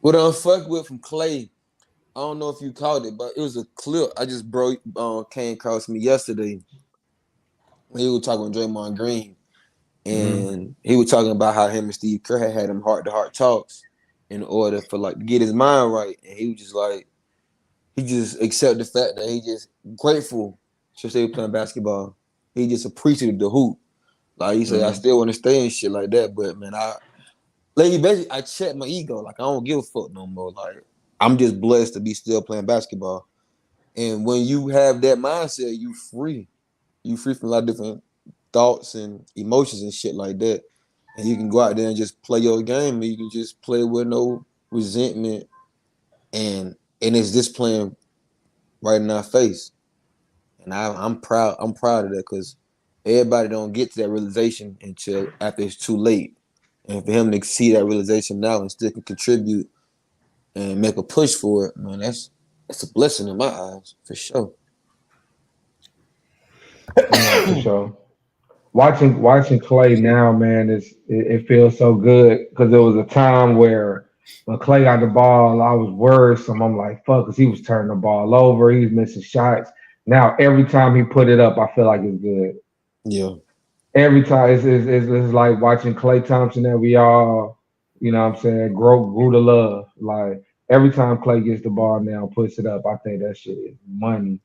What I fuck with from Clay, I don't know if you caught it, but it was a clip I just came across me yesterday when he was talking with Draymond Green. And he was talking about how him and Steve Kerr had him heart-to-heart talks in order for like to get his mind right. And he was just like, he just accept the fact that he just grateful to stay playing basketball. He just appreciated the hoop. Like he said, I still want to stay and shit like that, but man, basically I checked my ego. Like I don't give a fuck no more. Like I'm just blessed to be still playing basketball. And when you have that mindset, you free. You free from a lot of different thoughts and emotions and shit like that. And you can go out there and just play your game, and you can just play with no resentment, and it's just playing right in our face. And I'm proud of that because everybody don't get to that realization until after it's too late. And for him to see that realization now and still can contribute and make a push for it, man, that's a blessing in my eyes for sure. Yeah, for sure. Watching Clay now, man, it feels so good because there was a time where when Clay got the ball, I was worrisome. I'm like, fuck, because he was turning the ball over, he was missing shots. Now every time he put it up, I feel like it's good. Yeah. Every time it's like watching Clay Thompson that we all, what I'm saying, grew to love. Like every time Clay gets the ball now, puts it up, I think that shit is money.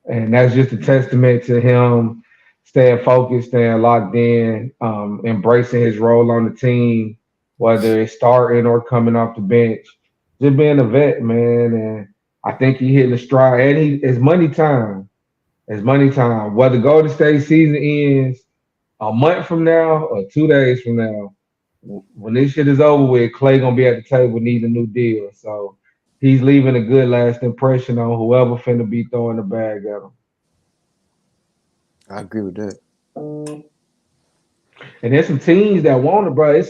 And that's just a testament to him staying focused, staying locked in, embracing his role on the team, whether it's starting or coming off the bench. Just being a vet, man. And I think he hitting the stride. And it's money time. It's money time. Whether Golden State season ends a month from now or 2 days from now, when this shit is over with, Clay gonna be at the table needing a new deal. So he's leaving a good last impression on whoever finna be throwing the bag at him. I agree with that. And there's some teams that want it, bro. It's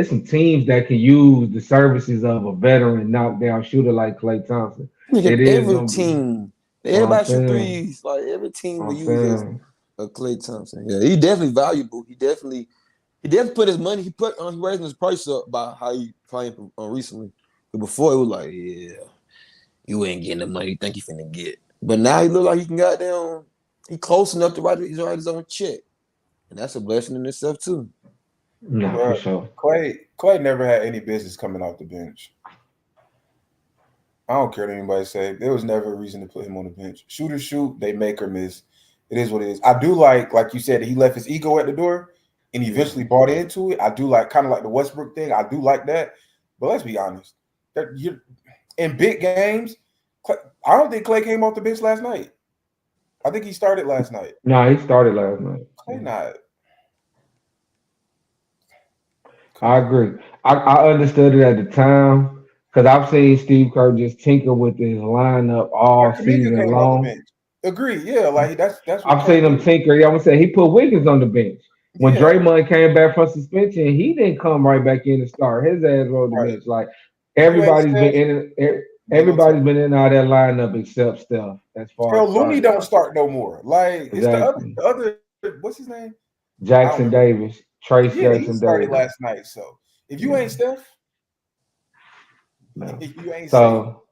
some teams that can use the services of a veteran knockdown shooter like Clay Thompson. Nigga, It is every gonna be. team, What I'm everybody shoot saying. threes. Like every team What will I'm use saying. a Klay Thompson. Yeah, he definitely valuable. He definitely put his money. He raising his price up by how he playing recently. But before it was like, yeah, you ain't getting the money you think you finna get. But now he look like he can goddamn. He close enough to write his own check, and that's a blessing in itself too. No, for Bro, sure. Clay never had any business coming off the bench. I don't care what anybody say. There was never a reason to put him on the bench. Shooters shoot, they make or miss. It is what it is. I do like you said, he left his ego at the door and eventually bought into it. I do like kind of like the Westbrook thing. I do like that. But let's be honest. In big games, I don't think Clay came off the bench last night. I think he started last night. No, he started last night. Clay not. Come I on. agree. I understood it at the time because I've seen Steve Kerr just tinker with his lineup all Kaminga season came off the long. bench. Agree. Yeah, like that's what I've Clay seen him do. tinker. Yeah, I'm gonna say he put Wiggins on the bench. When Yeah, Draymond came back from suspension, he didn't come right back in to start. His ass rode the right. bench. Like If you ain't everybody's been Steph, in. you ain't no Everybody's Clay. been in and out of that lineup except Steph, as far as Hell, Looney starting. don't start no more. Like it's Exactly. the other what's his name? I don't Jackson remember. Davis, Trace Yeah, he Jackson started Davis. last night. So if you Yeah. ain't Steph, No. you ain't safe. So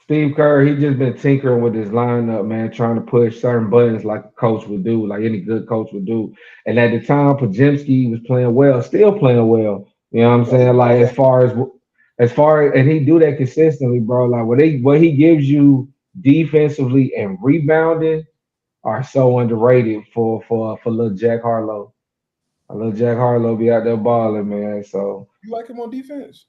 Steve Kerr, he just been tinkering with his lineup, man, trying to push certain buttons like a coach would do, like any good coach would do. And at the time, Pajemski was playing well, still playing well. You know what I'm He saying? Like and he do that consistently, bro. Like what he gives you defensively and rebounding are so underrated for little Jack Harlow. Little Jack Harlow be out there balling, man. So you like him on defense.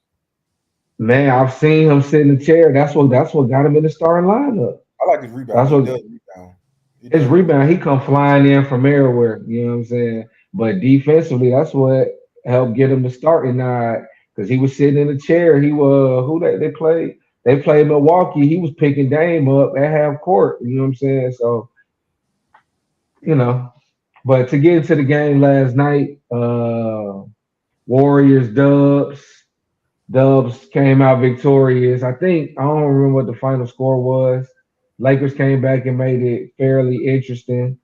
man, I've seen him sit in the chair. That's what got him in the starting lineup. I like his rebound. That's He what does rebound. He his does rebound. rebound. He come flying in from everywhere. You know what I'm saying? But defensively, that's what helped get him the starting nod because he was sitting in the chair. He was who they played. They played Milwaukee. He was picking Dame up at half court. You know what I'm saying? So you know. But to get into the game last night, Warriors Dubs came out victorious. I don't remember what the final score was. Lakers came back and made it fairly interesting.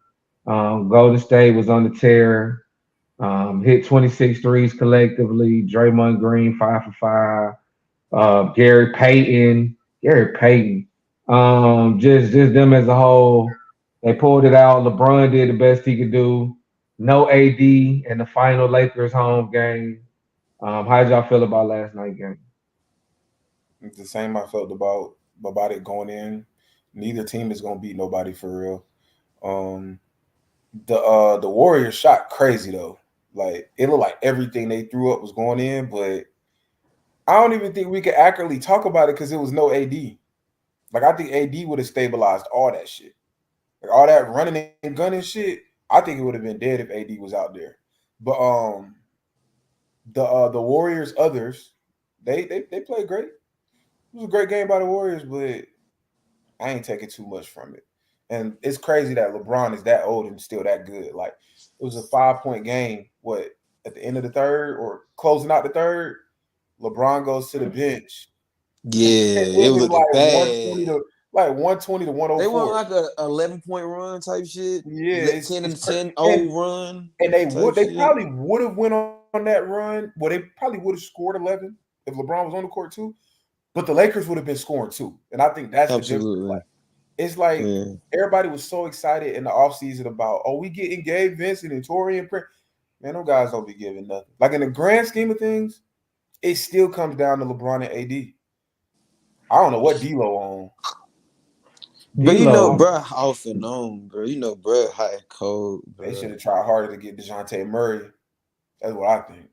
Golden State was on the tear. Hit 26 threes collectively. Draymond Green 5 for 5. Gary Payton. Just them as a whole. They pulled it out. LeBron did the best he could do. No AD in the final Lakers home game. How did y'all feel about last night's game? It's the same I felt about it going in. Neither team is gonna beat nobody for real. Um, the Warriors shot crazy though. Like it looked like everything they threw up was going in, but I don't even think we could accurately talk about it because it was no AD. Like I think AD would have stabilized all that shit. Like all that running and gunning shit. I think it would have been dead if AD was out there. But the Warriors others, they played great. It was a great game by the Warriors, but I ain't taking too much from it. And it's crazy that LeBron is that old and still that good. Like it was a 5-point game. What at the end of the third or closing out the third, LeBron goes to the bench. Yeah, It it was was like bad. 120 to They 104. went like a 11-point run type shit. Yeah, 10 and it's 10 and, run. and they shit. probably would have went on that run. Well, they probably would have scored 11 if LeBron was on the court too. But the Lakers would have been scoring too. And I think that's the difference. Like, it's like everybody was so excited in the offseason about, we getting Gabe Vincent and Torian Prince. Man, those guys don't be giving nothing. Like in the grand scheme of things, it still comes down to LeBron and AD. I don't know what D-Lo on. But you know, bro, off and on, bro. You know, bro, hot and cold, bro. They should have tried harder to get DeJounte Murray. That's what I think.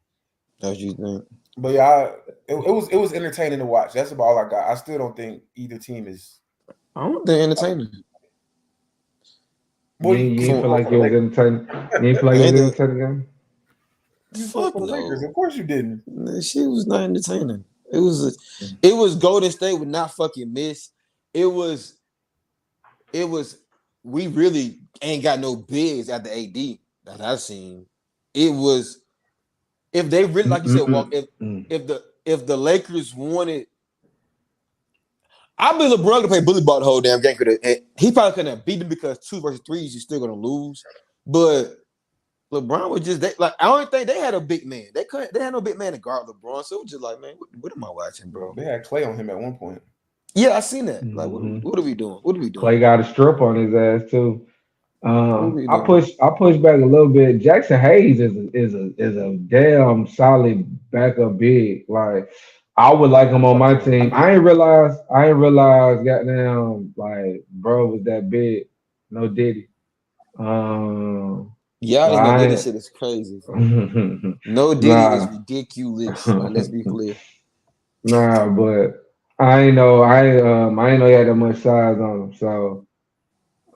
That's what you think. But yeah, it was entertaining to watch. That's about all I got. I still don't think either team is. I don't think entertaining. You feel like it was entertaining? You didn't feel like it was entertaining? Fuck no. Lakers. Of course you didn't. She was not entertaining. It was Golden State would not fucking miss. It was we really ain't got no bigs at the AD that I've seen. It was if they really like you said, if the Lakers wanted, I believe LeBron could play bully ball the whole damn game. He probably couldn't have beat them because 2 versus 3s you're still gonna lose. But LeBron was just I don't think they had a big man. They had no big man to guard LeBron. So it was just like, man, what am I watching, bro? They had Clay on him at one point. Yeah, I seen that. Like, what are we doing? What are we doing? Clay got a strip on his ass too. I push back a little bit. Jackson Hayes is a damn solid backup big. Like I would like him on my team. I ain't realize goddamn like bro was that big. No Diddy. Yeah, no Diddy shit is crazy. No Diddy is ridiculous. Like, let's be clear. Nah, but I ain't know he had that much size on him. So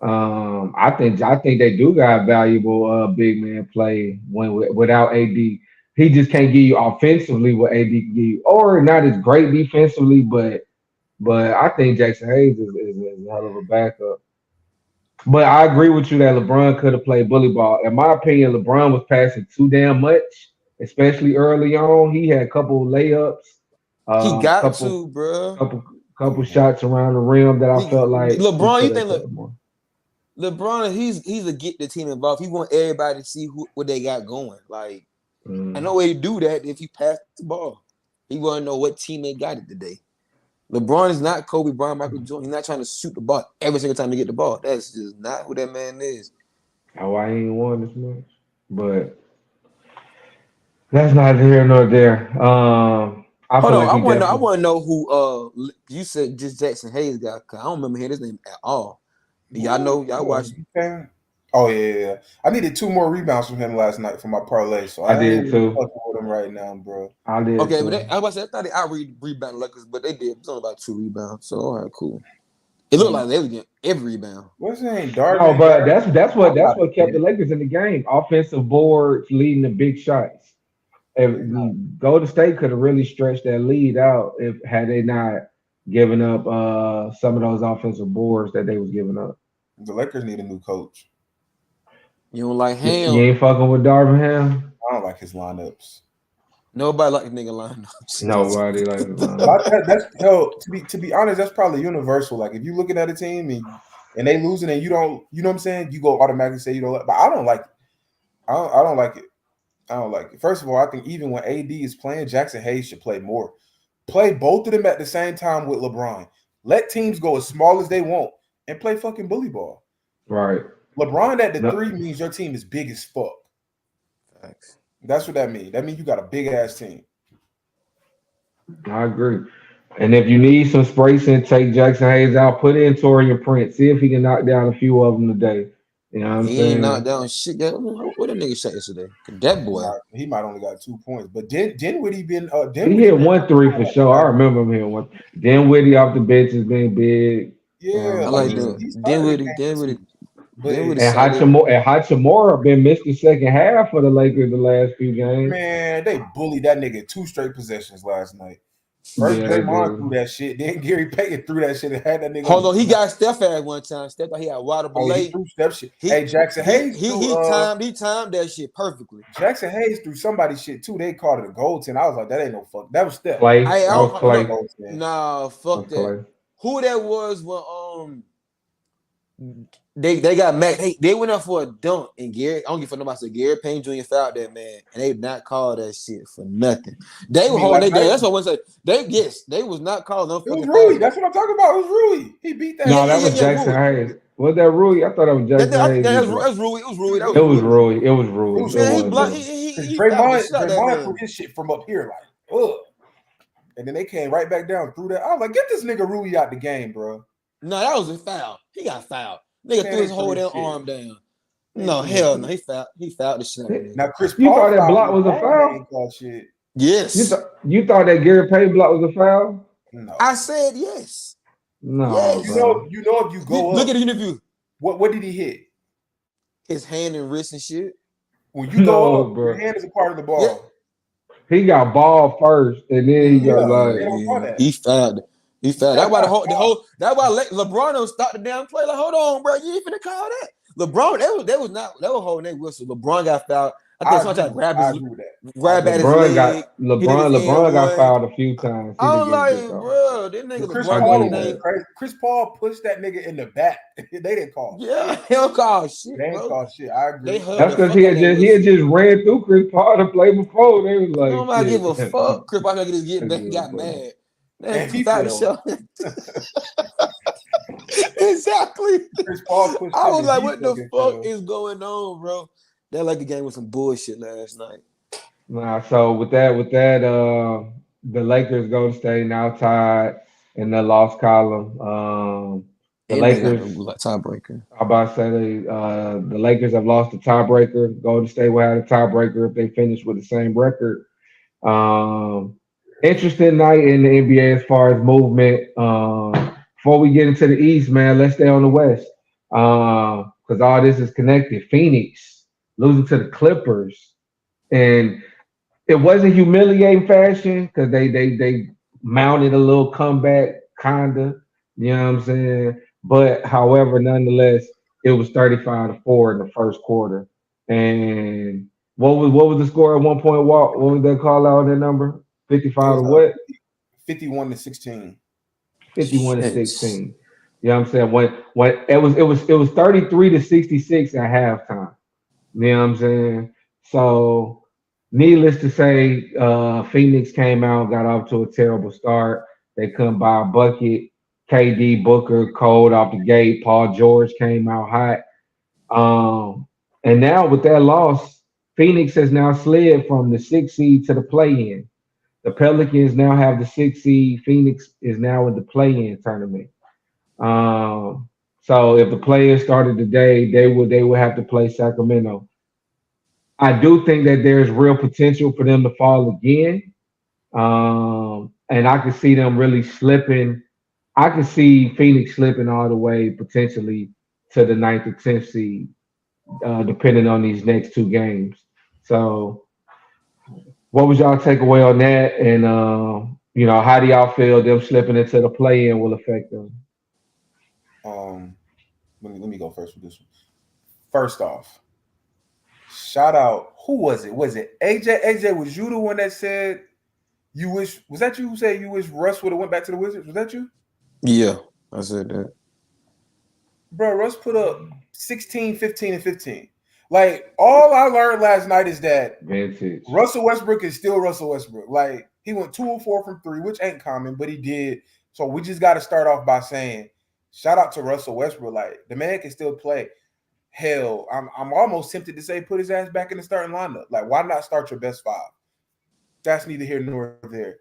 I think they do got valuable big man play without AD. He just can't give you offensively what AD can give you, or not as great defensively, but I think Jackson Hayes is a hell of a backup. But I agree with you that LeBron could have played bully ball. In my opinion, LeBron was passing too damn much, especially early on. He had a couple of layups. He got to, bro. Couple shots around the rim that I felt like LeBron. You think LeBron? He's a get the team involved. He want everybody to see what they got going. Like I know he do that if he pass the ball. He want to know what team they got it today. LeBron is not Kobe Bryant, Michael Jordan. He's not trying to shoot the ball every single time to get the ball. That's just not who that man is. Oh, I ain't won this much, but that's neither here nor there. I want to know who. You said just Jackson Hayes got. Cause I don't remember hearing his name at all. Y'all know, y'all watched. Oh yeah. I needed 2 more rebounds from him last night for my parlay, so I did too. With him right now, bro. I did. Okay, too. but I was about to say I thought they out rebound Lakers, but they did. It was only about 2 rebounds, so all right, cool. It looked like they were getting every rebound. What's his name? Darvin. Oh, but that's what kept the Lakers in the game. Offensive boards leading the big shots. And Golden State could have really stretched that lead out had they not given up some of those offensive boards that they was giving up. The Lakers need a new coach. You don't like Ham? You ain't fucking with Darvin Ham? I don't like his lineups. Nobody like nigga lineups. Nobody like his lineups. That's to be honest, that's probably universal. Like if you're looking at a team and they losing and you don't, you know what I'm saying? You go automatically say you don't like, but I don't like it. I don't like it. I don't like it. First of all, I think even when AD is playing, Jackson Hayes should play more. Play both of them at the same time with LeBron. Let teams go as small as they want and play fucking bully ball. Right. LeBron at the No. 3 means your team is big as fuck. Facts. That's what that means. That means you got a big ass team. I agree. And if you need some spacing, take Jackson Hayes out, put in Torian Prince, see if he can knock down a few of them today. You know what I'm He saying? ain't knocked down shit. What that nigga shot yesterday? That boy. He might only got 2 points, but Dinwiddie been He hit 1-3 for sure. I remember him hitting one. Dinwiddie off the bench has been big. Yeah, I like like that. he's Dinwiddie And solid. Hachimura been missed the second half for the Lakers the last few games. Man, they bullied that nigga 2 straight possessions last night. First, Yeah, they Draymond did. threw that shit. Then Gary Payton threw that shit and had that nigga. Hold on, he got Steph at one time. Steph, he had water Oh, he belay. threw Steph shit. Hey, Jackson Hayes. He timed that shit perfectly. Jackson Hayes threw somebody's shit too. They called it a goaltending. I was like, that ain't no fuck. That was Steph. Clay. Hey, That was Clay. Nah, fuck that. Clay. Who that was when they got Mac. They went up for a dunk and Gary. I don't give a fuck nobody. So Gary Payne Jr. fouled that man, and they not called that shit for nothing. They were holding their. That's what I want to say. They was not calling them. It was Rui. That's what I'm talking about. It was Rui. He beat that. No, that was Jackson Hayes. Was that Rui? I thought that was Jackson Hayes. That was Rui. It was Rui. It was Rui. It was Rui. Man, he blocked. He Draymond threw his shit from up here like, ugh. And then they came right back down through that. I was like, get this nigga Rui out the game, bro. No, that was a foul. He got fouled. Nigga threw his whole damn arm down. No, hell no. He fouled the shit. Now Chris You Paul thought that block was a foul? Shit. Yes. You thought that Gary Payton block was a foul? No. I said yes. No. Yes. You know if you go Look up, at the interview. what did he hit? His hand and wrist and shit. When you go up, bro. your hand is a part of the ball. Yeah. He got ball first, and then he got like he fouled. He fouled. That's why the whole. That's why LeBron stopped the damn play. Like, hold on, bro, you ain't finna call that. LeBron, they was holding their whistle. LeBron got fouled. I think sometimes grab at his leg. LeBron got fouled a few times. I was like, bro, this nigga Chris Paul pushed that nigga in the back. They didn't call. Yeah, he don't call shit. They didn't call shit. I agree. That's because he had just ran through Chris Paul to play before. They was like, nobody give a fuck. Chris Paul get back, got mad. Man, he fouled the show. Exactly. Chris Paul pushed I was like, what the fuck is going on, bro? That like the game was some bullshit last night. Nah, so with that, the Lakers Golden State now tied in the loss column. The Lakers tiebreaker. I'm about to say the Lakers have lost the tiebreaker. Golden State will have a tiebreaker if they finish with the same record. Interesting night in the NBA as far as movement. Before we get into the East, man, let's stay on the West. Because all this is connected. Phoenix losing to the Clippers. And it wasn't humiliating fashion because they mounted a little comeback, kinda. You know what I'm saying? But however, nonetheless, it was 35-4 in the first quarter. And what was the score at one point? What was that call out that number? 55 to what? 51-16. 51-16. You know what I'm saying? When it was 33-66 at halftime. You know what I'm saying? So needless to say, Phoenix came out, got off to a terrible start. They couldn't buy a bucket. KD, Booker, cold off the gate. Paul George came out hot. And now with that loss, Phoenix has now slid from the 6th seed to the play-in. The Pelicans now have the 6th seed. Phoenix is now in the play-in tournament. So if the players started today, they would have to play Sacramento. I do think that there's real potential for them to fall again. And I could see them really slipping. I could see Phoenix slipping all the way potentially to the 9th or 10th seed, depending on these next two games. So what was y'all takeaway on that? And, how do y'all feel them slipping into the play-in will affect them? Let me go first with this one. First off, shout out. Who was it? Was it AJ? AJ, was you the one that said you wish? Was that you who said you wish Russ would have went back to the Wizards? Was that you? Yeah, I said that. Bro, Russ put up 16, 15, and 15. Like, all I learned last night is that Vintage. Russell Westbrook is still Russell Westbrook. Like, He went 2-4 from 3, which ain't common, but he did. So we just got to start off by saying, shout out to Russell Westbrook. Like, the man can still play. Hell, I'm almost tempted to say put his ass back in the starting lineup. Like, why not start your best 5? That's neither here nor there.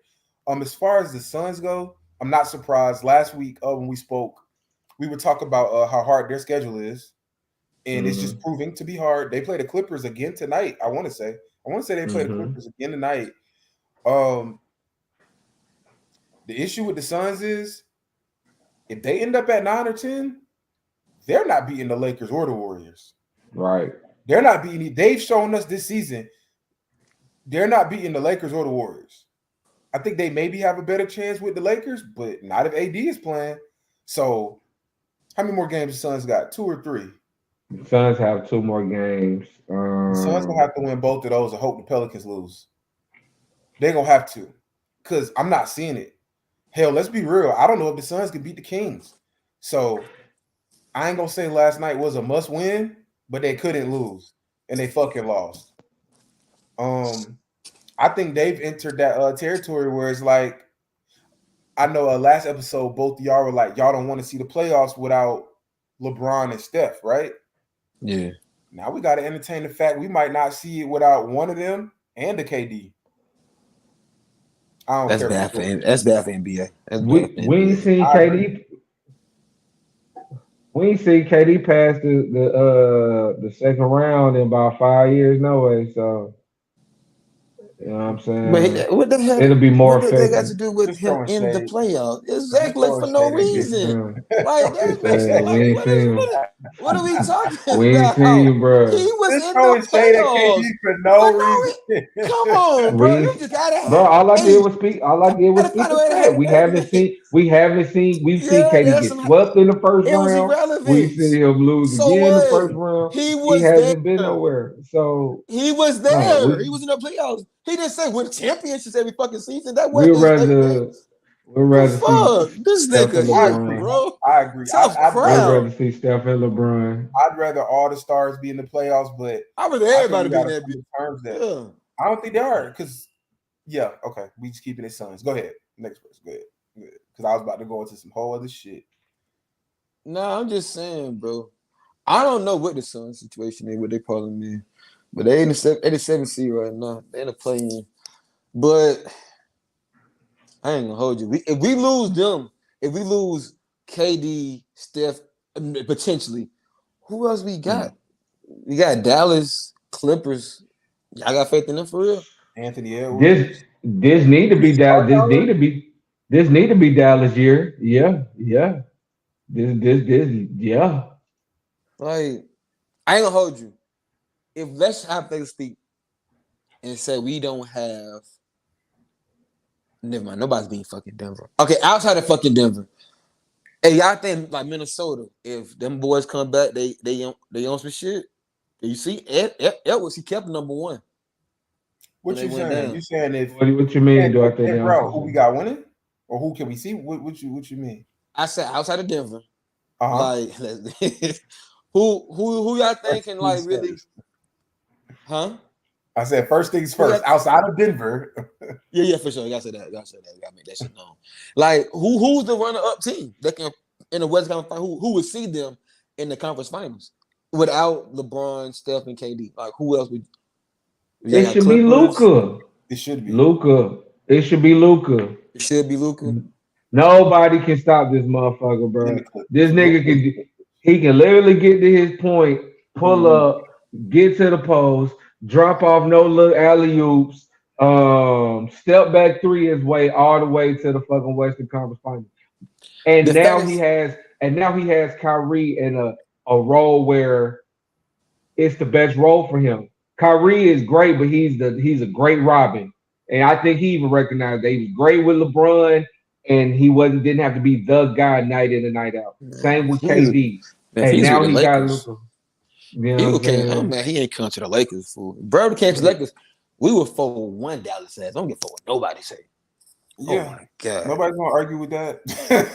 As far as the Suns go, I'm not surprised. Last week when we spoke, we would talk about how hard their schedule is, and it's just proving to be hard. They play the Clippers again tonight. I want to say they play the Clippers again tonight. The issue with the Suns is if they end up at 9 or 10, they're not beating the Lakers or the Warriors. Right. They're not beating. They've shown us this season they're not beating the Lakers or the Warriors. I think they maybe have a better chance with the Lakers, but not if AD is playing. So, how many more games the Suns got? 2 or 3? The Suns have 2 more games. The Suns gonna have to win both of those and hope the Pelicans lose. They're gonna have to, because I'm not seeing it. Hell, let's be real. I don't know if the Suns can beat the Kings. So I ain't gonna say last night was a must win, but they couldn't lose, and they fucking lost. I think they've entered that territory where it's like, I know last episode both of y'all were like, y'all don't want to see the playoffs without LeBron and Steph, right? Yeah. Now we got to entertain the fact we might not see it without one of them and the KD. I don't That's care. that's bad for NBA. We ain't seen KD. We ain't seen KD pass the second round in about 5 years, no way. So you know what I'm saying? But what the hell? It'll be more What they got effective. to do with Just him throwing in the shade. playoffs? Exactly, Just for throwing no shade. reason. Like that makes Yeah, like, we ain't seen him. what are we talking We ain't about? seen him, bro. He was Just in throwing the shade at playoffs. KD for no reason. Come on, bro. You just gotta have. Bro, all I did was speak gotta the fact. We haven't seen we've seen Yeah, KD that's get swept in the first it was round. irrelevant. We've seen him lose So again in the what? first round. He was hasn't there. been nowhere. So He was no, there. He was in the playoffs. He didn't say win championships every fucking season. That we'd wasn't rather fuck. see This Steph nigga and here, LeBron. bro. I agree. Tough I'd crowd. rather see Steph and LeBron. I'd rather all the stars be in the playoffs, but I rather I think everybody we be in gotta that come bitch. to terms that Yeah. I don't think they are, because okay, we just keeping it Suns. Go ahead, next person. Go ahead, because I was about to go into some whole other shit. Nah, I'm just saying, bro. I don't know what the Suns situation is, what they calling me, but they in the 7th seed right now. They in the play-in. But I ain't gonna hold you. If we lose KD, Steph, potentially, who else we got? We got Dallas, Clippers. Y'all got faith in them for real? Anthony Edwards. This need to be Dallas. This need to be Dallas year. Yeah. This yeah. Like, I ain't gonna hold you. If let's hypothetically speak and say we don't have, never mind, nobody's being fucking Denver. Okay, outside of fucking Denver. Hey, y'all think like Minnesota, if them boys come back, they on some shit. You see, Edwards, he kept number 1. What you saying? You saying if What you mean? Do I think hey, bro, who we got winning? Or who can we see? What you mean? I said outside of Denver. Uh-huh. Like who y'all thinking like really? Huh? I said first things first. Outside of Denver. Yeah, for sure. Y'all said that. Y'all gotta make that shit known. Like who's the runner-up team that can in the West Conference? Who would see them in the conference finals without LeBron, Steph, and KD? Like who else would? It should be Luka. It should be Luka. It should be Luka. It should be Luka. Nobody can stop this motherfucker, bro. This nigga can literally get to his point, pull up, get to the post, drop off no little alley oops, step back 3 his way all the way to the fucking Western Conference Finals. And now he has Kyrie in a role where it's the best role for him. Kyrie is great, but he's a great Robin. And I think he even recognized that he was great with LeBron, and he didn't have to be the guy night in and night out. Same with KD. And now he got Luka. You know he ain't come to the Lakers, fool. Bro came to the Lakers. We were 4-1 Dallas ass. Don't get for what nobody say. Yeah. Oh my God. Nobody's gonna argue with that.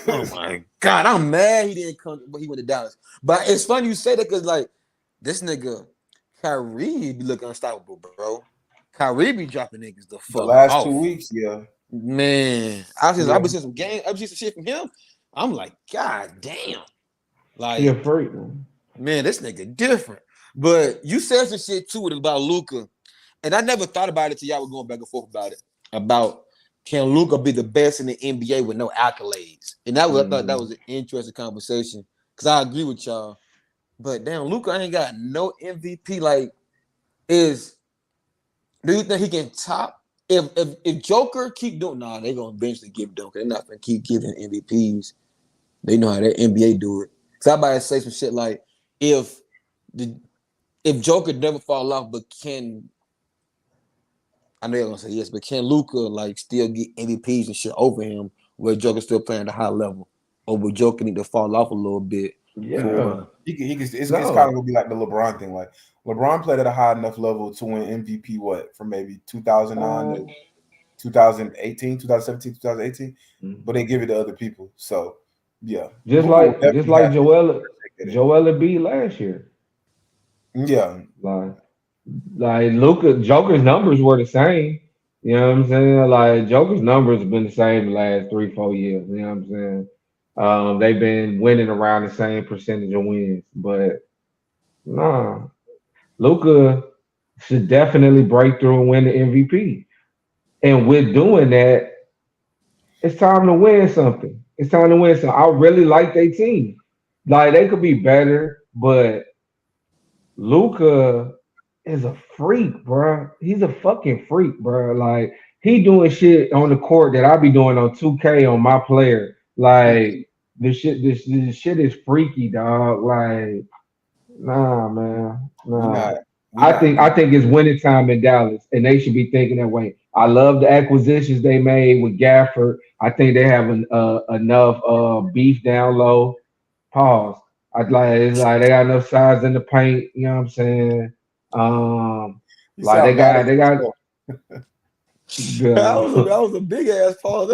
Oh my God. I'm mad he didn't come, but he went to Dallas. But it's funny you say that because like this nigga Kyrie be looking unstoppable, bro. Kyrie be dropping niggas the fuck the last off. 2 weeks, yeah. Man, I've been seeing some games. I've seen some shit from him. I'm like, God damn. Like, He a freak, man. Man, this nigga different. But you said some shit too about Luka, and I never thought about it till y'all were going back and forth about it. About can Luka be the best in the NBA with no accolades? And that was I thought that was an interesting conversation because I agree with y'all. But damn, Luka ain't got no MVP. Like, do you think he can top? If Joker keep doing, they gonna eventually give Joker. They're not gonna keep giving MVPs. They know how that NBA do it. So I about to say some shit like, if Joker never fall off, but I know you're gonna say yes, but can Luka like still get MVPs and shit over him where Joker still playing at a high level? Or would Joker need to fall off a little bit? Yeah. He can it's kind of gonna be like the LeBron thing. Like LeBron played at a high enough level to win MVP from maybe 2009 to 2018, 2017, 2018, but they give it to other people. So yeah. Just like Joel Embiid last year. Yeah. Like Luka, Joker's numbers were the same. You know what I'm saying? Like Joker's numbers have been the same the last 3-4 years. You know what I'm saying? They've been winning around the same percentage of wins, but Luka should definitely break through and win the MVP. And with doing that, it's time to win something. It's time to win something. I really like their team. Like they could be better, but Luka is a freak, bro. He's a fucking freak, bro. Like he doing shit on the court that I be doing on 2K on my player. Like this shit is freaky, dog. Like, nah, man. Nah. I think it's winning time in Dallas, and they should be thinking that way. I love the acquisitions they made with Gafford. I think they have enough beef down low. Pause. It's like they got enough size in the paint. You know what I'm saying? Like they got. That was a big ass pause.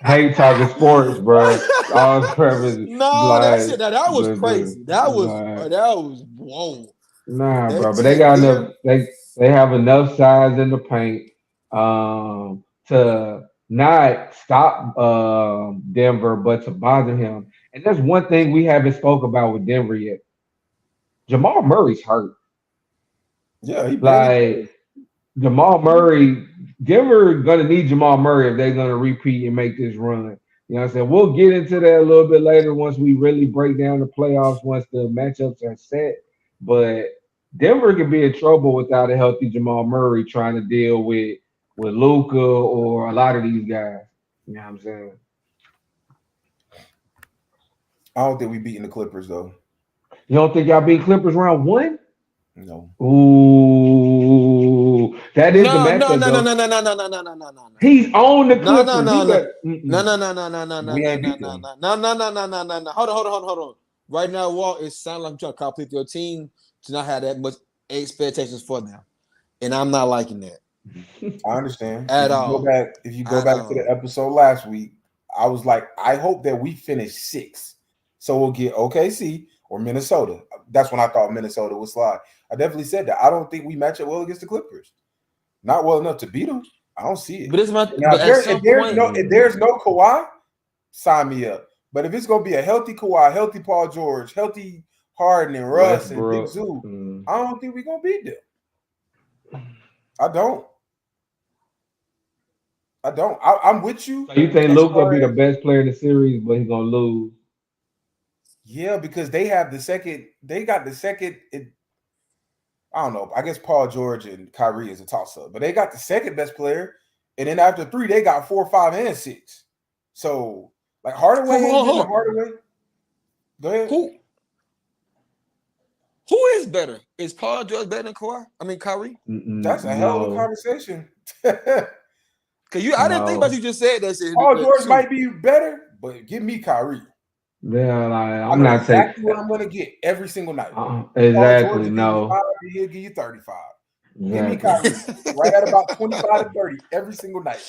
Hate talking sports, bro. All purpose. That was crazy. That was whoa. Nah, bro. But they got enough. They have enough size in the paint to not stop Denver, but to bother him. And that's one thing we haven't spoke about with Denver yet. Jamal Murray's hurt. Yeah, Jamal Murray, Denver gonna need Jamal Murray if they're gonna repeat and make this run. You know what I'm saying? We'll get into that a little bit later once we really break down the playoffs, once the matchups are set. But Denver could be in trouble without a healthy Jamal Murray trying to deal with Luka or a lot of these guys. You know what I'm saying? I don't think we beating the Clippers though. You don't think y'all beat Clippers round 1? No. Ooh, that is the matchup. No. He's on the Clippers. No. Hold on. Right now, Walt, it sounds like I'm trying to complete your team to not have that much expectations for them, and I'm not liking that. I understand. If you go back to the episode last week, I was like, I hope that we finish 6th, so we'll get OKC or Minnesota. That's when I thought Minnesota would slide. I definitely said that. I don't think we match up well against the Clippers. Not well enough to beat them. I don't see it. But it's if there's no Kawhi, sign me up. But if it's gonna be a healthy Kawhi, healthy Paul George, healthy Harden and Russ and Big Zoo, I don't think we're gonna beat them. I don't. I'm with you. So you think Luka will be the best player in the series, but he's gonna lose? Yeah, because they got the second. I don't know. I guess Paul George and Kyrie is a toss-up, but they got the second best player, and then after 3, they got 4, 5, and 6. So, like Hardaway. Go ahead. Who is better? Is Paul George better than Kawhi? I mean Kyrie? That's a hell of a conversation. Cause I didn't think about you just said that shit. Paul George might be better, but give me Kyrie. Yeah, I'm not exactly what I'm going to get every single night. Exactly, no. He'll give you 35. Exactly. Give me Kyrie right at about 25 to 30 every single night.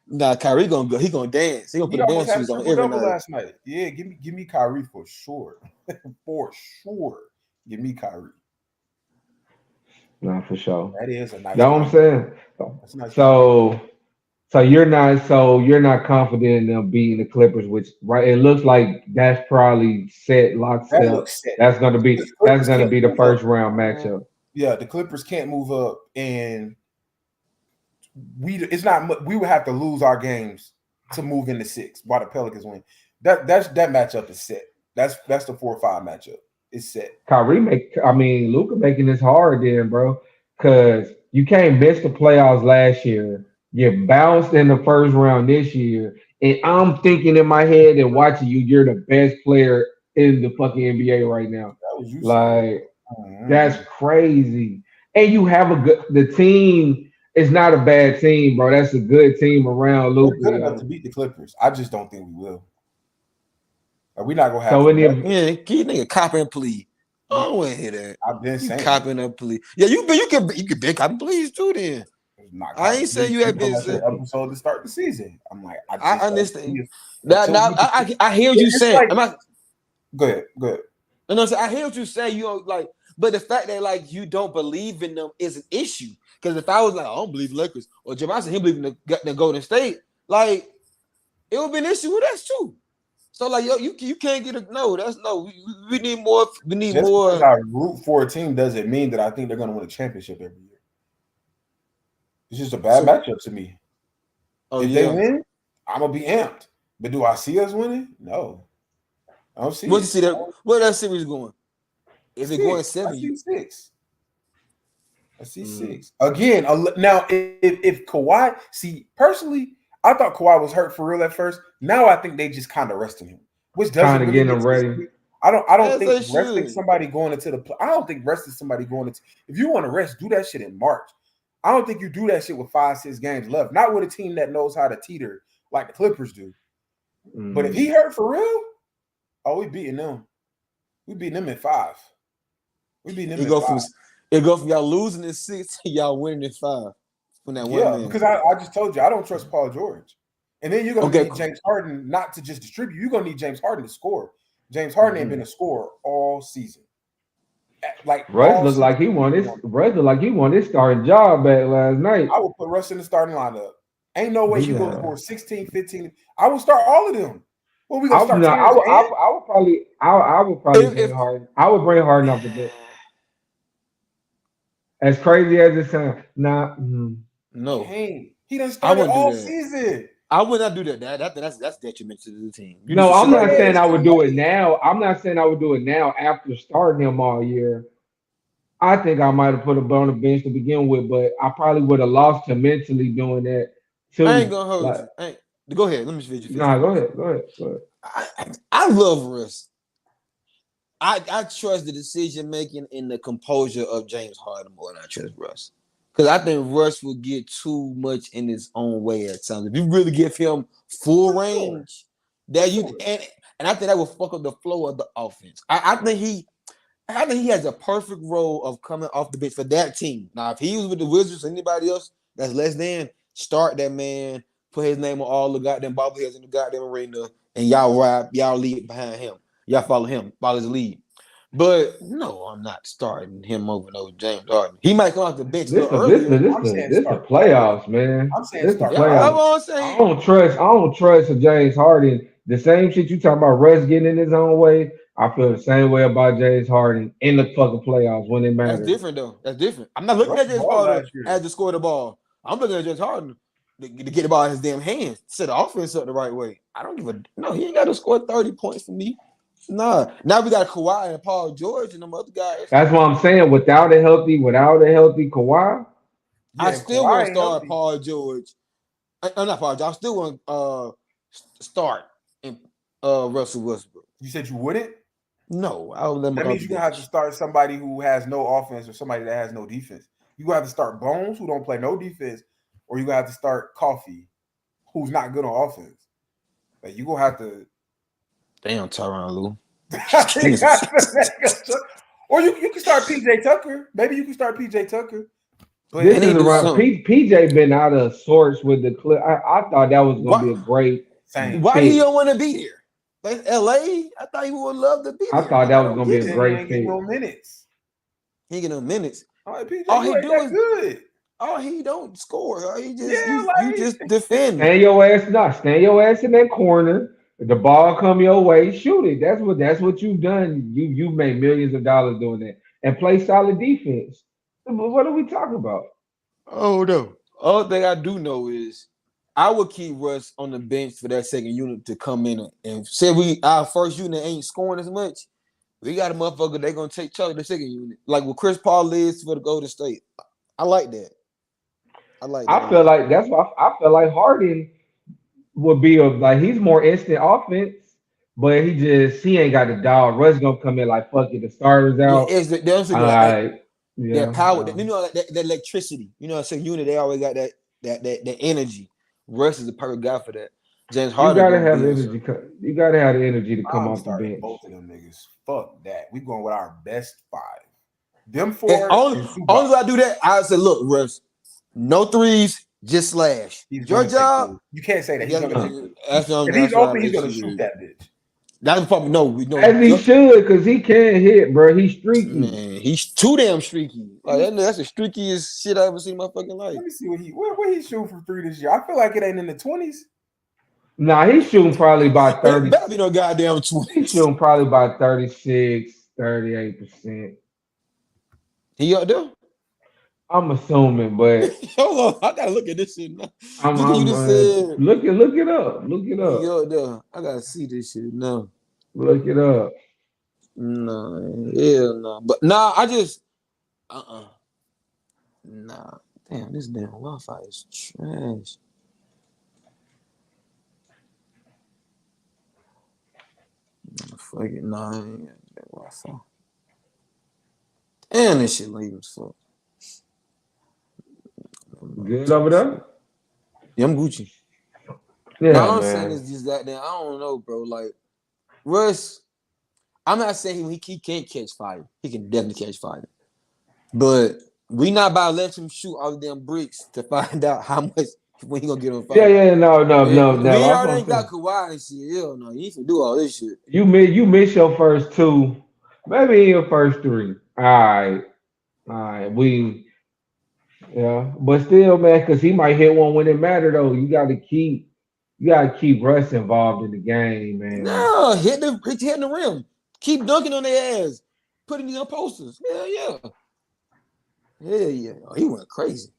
Nah, Kyrie gonna go. He gonna dance. He gonna put the dance shoes on every night. Last night. Yeah, give me Kyrie for sure. For sure. Give me Kyrie. Nah, for sure. That is a nice. Know what I'm saying? That's a nice. So you're not confident in them beating the Clippers, which right? It looks like that's probably set, That lockstep. looks set. That's gonna be The Clippers can't the move first up. round matchup. Yeah, the Clippers can't move up, and we would have to lose our games to move into 6 while the Pelicans win. That matchup is set. That's the 4-5 matchup. It's set. Luka making this hard then, bro, because you can't miss the playoffs last year. You bounced in the first round this year, and I'm thinking in my head and watching you, you're the best player in the fucking NBA right now. That was you. Like that's crazy. And you have the team is not a bad team, bro. That's a good team around Luka. We're good enough to beat the Clippers. I just don't think we will. We're not gonna have. So keep nigga copy and plea. I don't want to hear that. I've been saying copying and plea. Yeah, you can be copy please too. Then I ain't saying you have been episode to start the season. I'm like, I understand. Now I hear what you saying. Like, go ahead. You know, I hear what you say. You know, like, but the fact that like you don't believe in them is an issue. Because if I was like, I don't believe Lakers, or Jim, I said he believe in the Golden State, like it would be an issue with us too. So like, yo, you can't get we need more. We need just more. Because I root for a team doesn't mean that I think they're going to win a championship every year. It's just a bad matchup to me. If they win, I'm gonna be amped. But do I see us winning? No, I don't see. What's you see that? Where that series going? Is it going 7? I see 6. I see 6 again. Now, if Kawhi, personally, I thought Kawhi was hurt for real at first. Now I think they just kind of resting him, which doesn't really get him ready. I don't think resting somebody going into the. I don't think resting somebody going into. If you want to rest, do that shit in March. I don't think you do that shit with 5-6 games left. Not with a team that knows how to teeter like the Clippers do. But if he hurt for real, we beating them. We beating them in 5. We beating them in 5. It go from y'all losing in 6 to y'all winning in 5. From that because I just told you I don't trust Paul George. And then you're gonna need James Harden not to just distribute. You're gonna need James Harden to score. James Harden ain't been a scorer all season. Like Russ looked like he won his starting job back last night. I would put Russ in the starting lineup. Ain't no way you go score 16, 15. I would start all of them. Well, we gonna start. I would probably bring Harden. I would bring Harden off the bench. As crazy as it sounds, no. He done started all season. I would not do that. That's detrimental to the team. I'm not saying I would do it now. I'm not saying I would do it now after starting him all year. I think I might have put him on the bench to begin with, but I probably would have lost him mentally doing that too. I ain't gonna hold you. Go ahead. Let me finish. Nah, go ahead. I love Russ. I trust the decision making and the composure of James Harden more than I trust Russ. Because I think Russ will get too much in his own way at times. If you really give him full range, and I think that will fuck up the flow of the offense. I think he has a perfect role of coming off the bench for that team. Now, if he was with the Wizards or anybody else that's less than, start that man, put his name on all the goddamn bobbleheads in the goddamn arena, and y'all lead behind him. Y'all follow his lead. But no, I'm not starting him over no James Harden. He might come off the bench earlier. This the playoffs, man. I'm saying this the playoffs. I don't trust James Harden. The same shit you talking about Russ getting in his own way. I feel the same way about James Harden in the fucking playoffs when it matters. That's different though. That's different. I'm not looking at James Harden as to score the ball. I'm looking at James Harden to get the ball in his damn hands, set the offense up the right way. I don't give a he ain't got to score 30 points for me. Nah, now we got Kawhi and Paul George and them other guys. That's what I'm saying. Without a healthy Kawhi, I still want to start Paul George. I'm not Paul George. I still want to start in Russell Westbrook. You said you wouldn't? No, I would let him. That means you're gonna have to start somebody who has no offense or somebody that has no defense. You gonna have to start Bones, who don't play no defense, or you gonna have to start Coffee, who's not good on offense. Like you gonna have to. Damn, Tyronn Lue. Or you can start PJ Tucker. Maybe you can start PJ Tucker. But this is around. PJ been out of sorts with the clip. I thought that was going to be a great. Why he don't want to be here? Like LA, I thought he would love to be. I thought that was going to be a great fit. He ain't getting no minutes. He ain't getting no minutes. Like, PJ, All you he ain't do that is good. oh he don't score. He just Yeah, you like just defend. Stand your ass not. Stand your ass in that corner. If the ball come your way, shoot it. That's what you've done. You made millions of dollars doing that and play solid defense. What are we talking about? Oh no. Other thing I do know is I would keep Russ on the bench for that second unit to come in and say our first unit ain't scoring as much. We got a motherfucker they gonna take charge of the second unit, like what Chris Paul is for the Golden State. I like that. I like that a I feel lot. like that's why I feel like Harden would be like he's more instant offense, but he ain't got the dog. Russ gonna come in like fuck it, the starters Yeah, out. they also All got right, that yeah. power. You know that electricity. You know, second unit they always got that energy. Russ is the perfect guy for that. James You Harden gotta gonna have be the in energy. some. You gotta have the energy to come I'm off the starting bench. both of them niggas. Fuck that. We going with our best 5. Them And 4 only and only Zubac. way I do that, I say, look, Russ, no threes, just slash. He's Your gonna take job. 3. You can't say that. He's gonna take 3. That's If he's that's what I open, he's make gonna sure shoot it is. that bitch. That's probably no, we know. As he should, cause he can't hit, bro. He's streaky. Man, he's too damn streaky. Like that's the streakiest shit I ever seen in my fucking life. Let me see what he shooting from 3 this year. I feel like it ain't in the 20s. Nah, he's shooting probably about It 30. better be no goddamn He's 20s. shooting probably about 36, 38%. He up there? I'm assuming, but Hold on, I gotta look at this shit now. I'm, You I'm just said look it up. Look it he up. up there. I gotta see this shit now. Look it up. Nah, hell no. But nah, I just nah. Damn, this damn Wi-Fi is trash. Fuck it, nah, I ain't got that Wi-Fi. Damn, this shit lame as fuck. Good over there? Yeah, I'm Gucci. Yeah, Now I'm man. saying is just that I don't know, bro. Like Russ, I'm not saying he can't catch fire. He can definitely catch fire. But we not about to let him shoot all the damn bricks to find out how much when he gonna get on fire. Yeah, no. We That's already what I'm ain't got saying. Kawhi and shit. Hell no, you need to do all this shit. You miss your first 2, maybe your first 3. All right. But still, man, because he might hit one when it matter though. You gotta keep Russ involved in the game, man. No, hitting the rim. Keep dunking on their ass. Putting these on posters. Hell yeah. Hell yeah. Oh, he went crazy.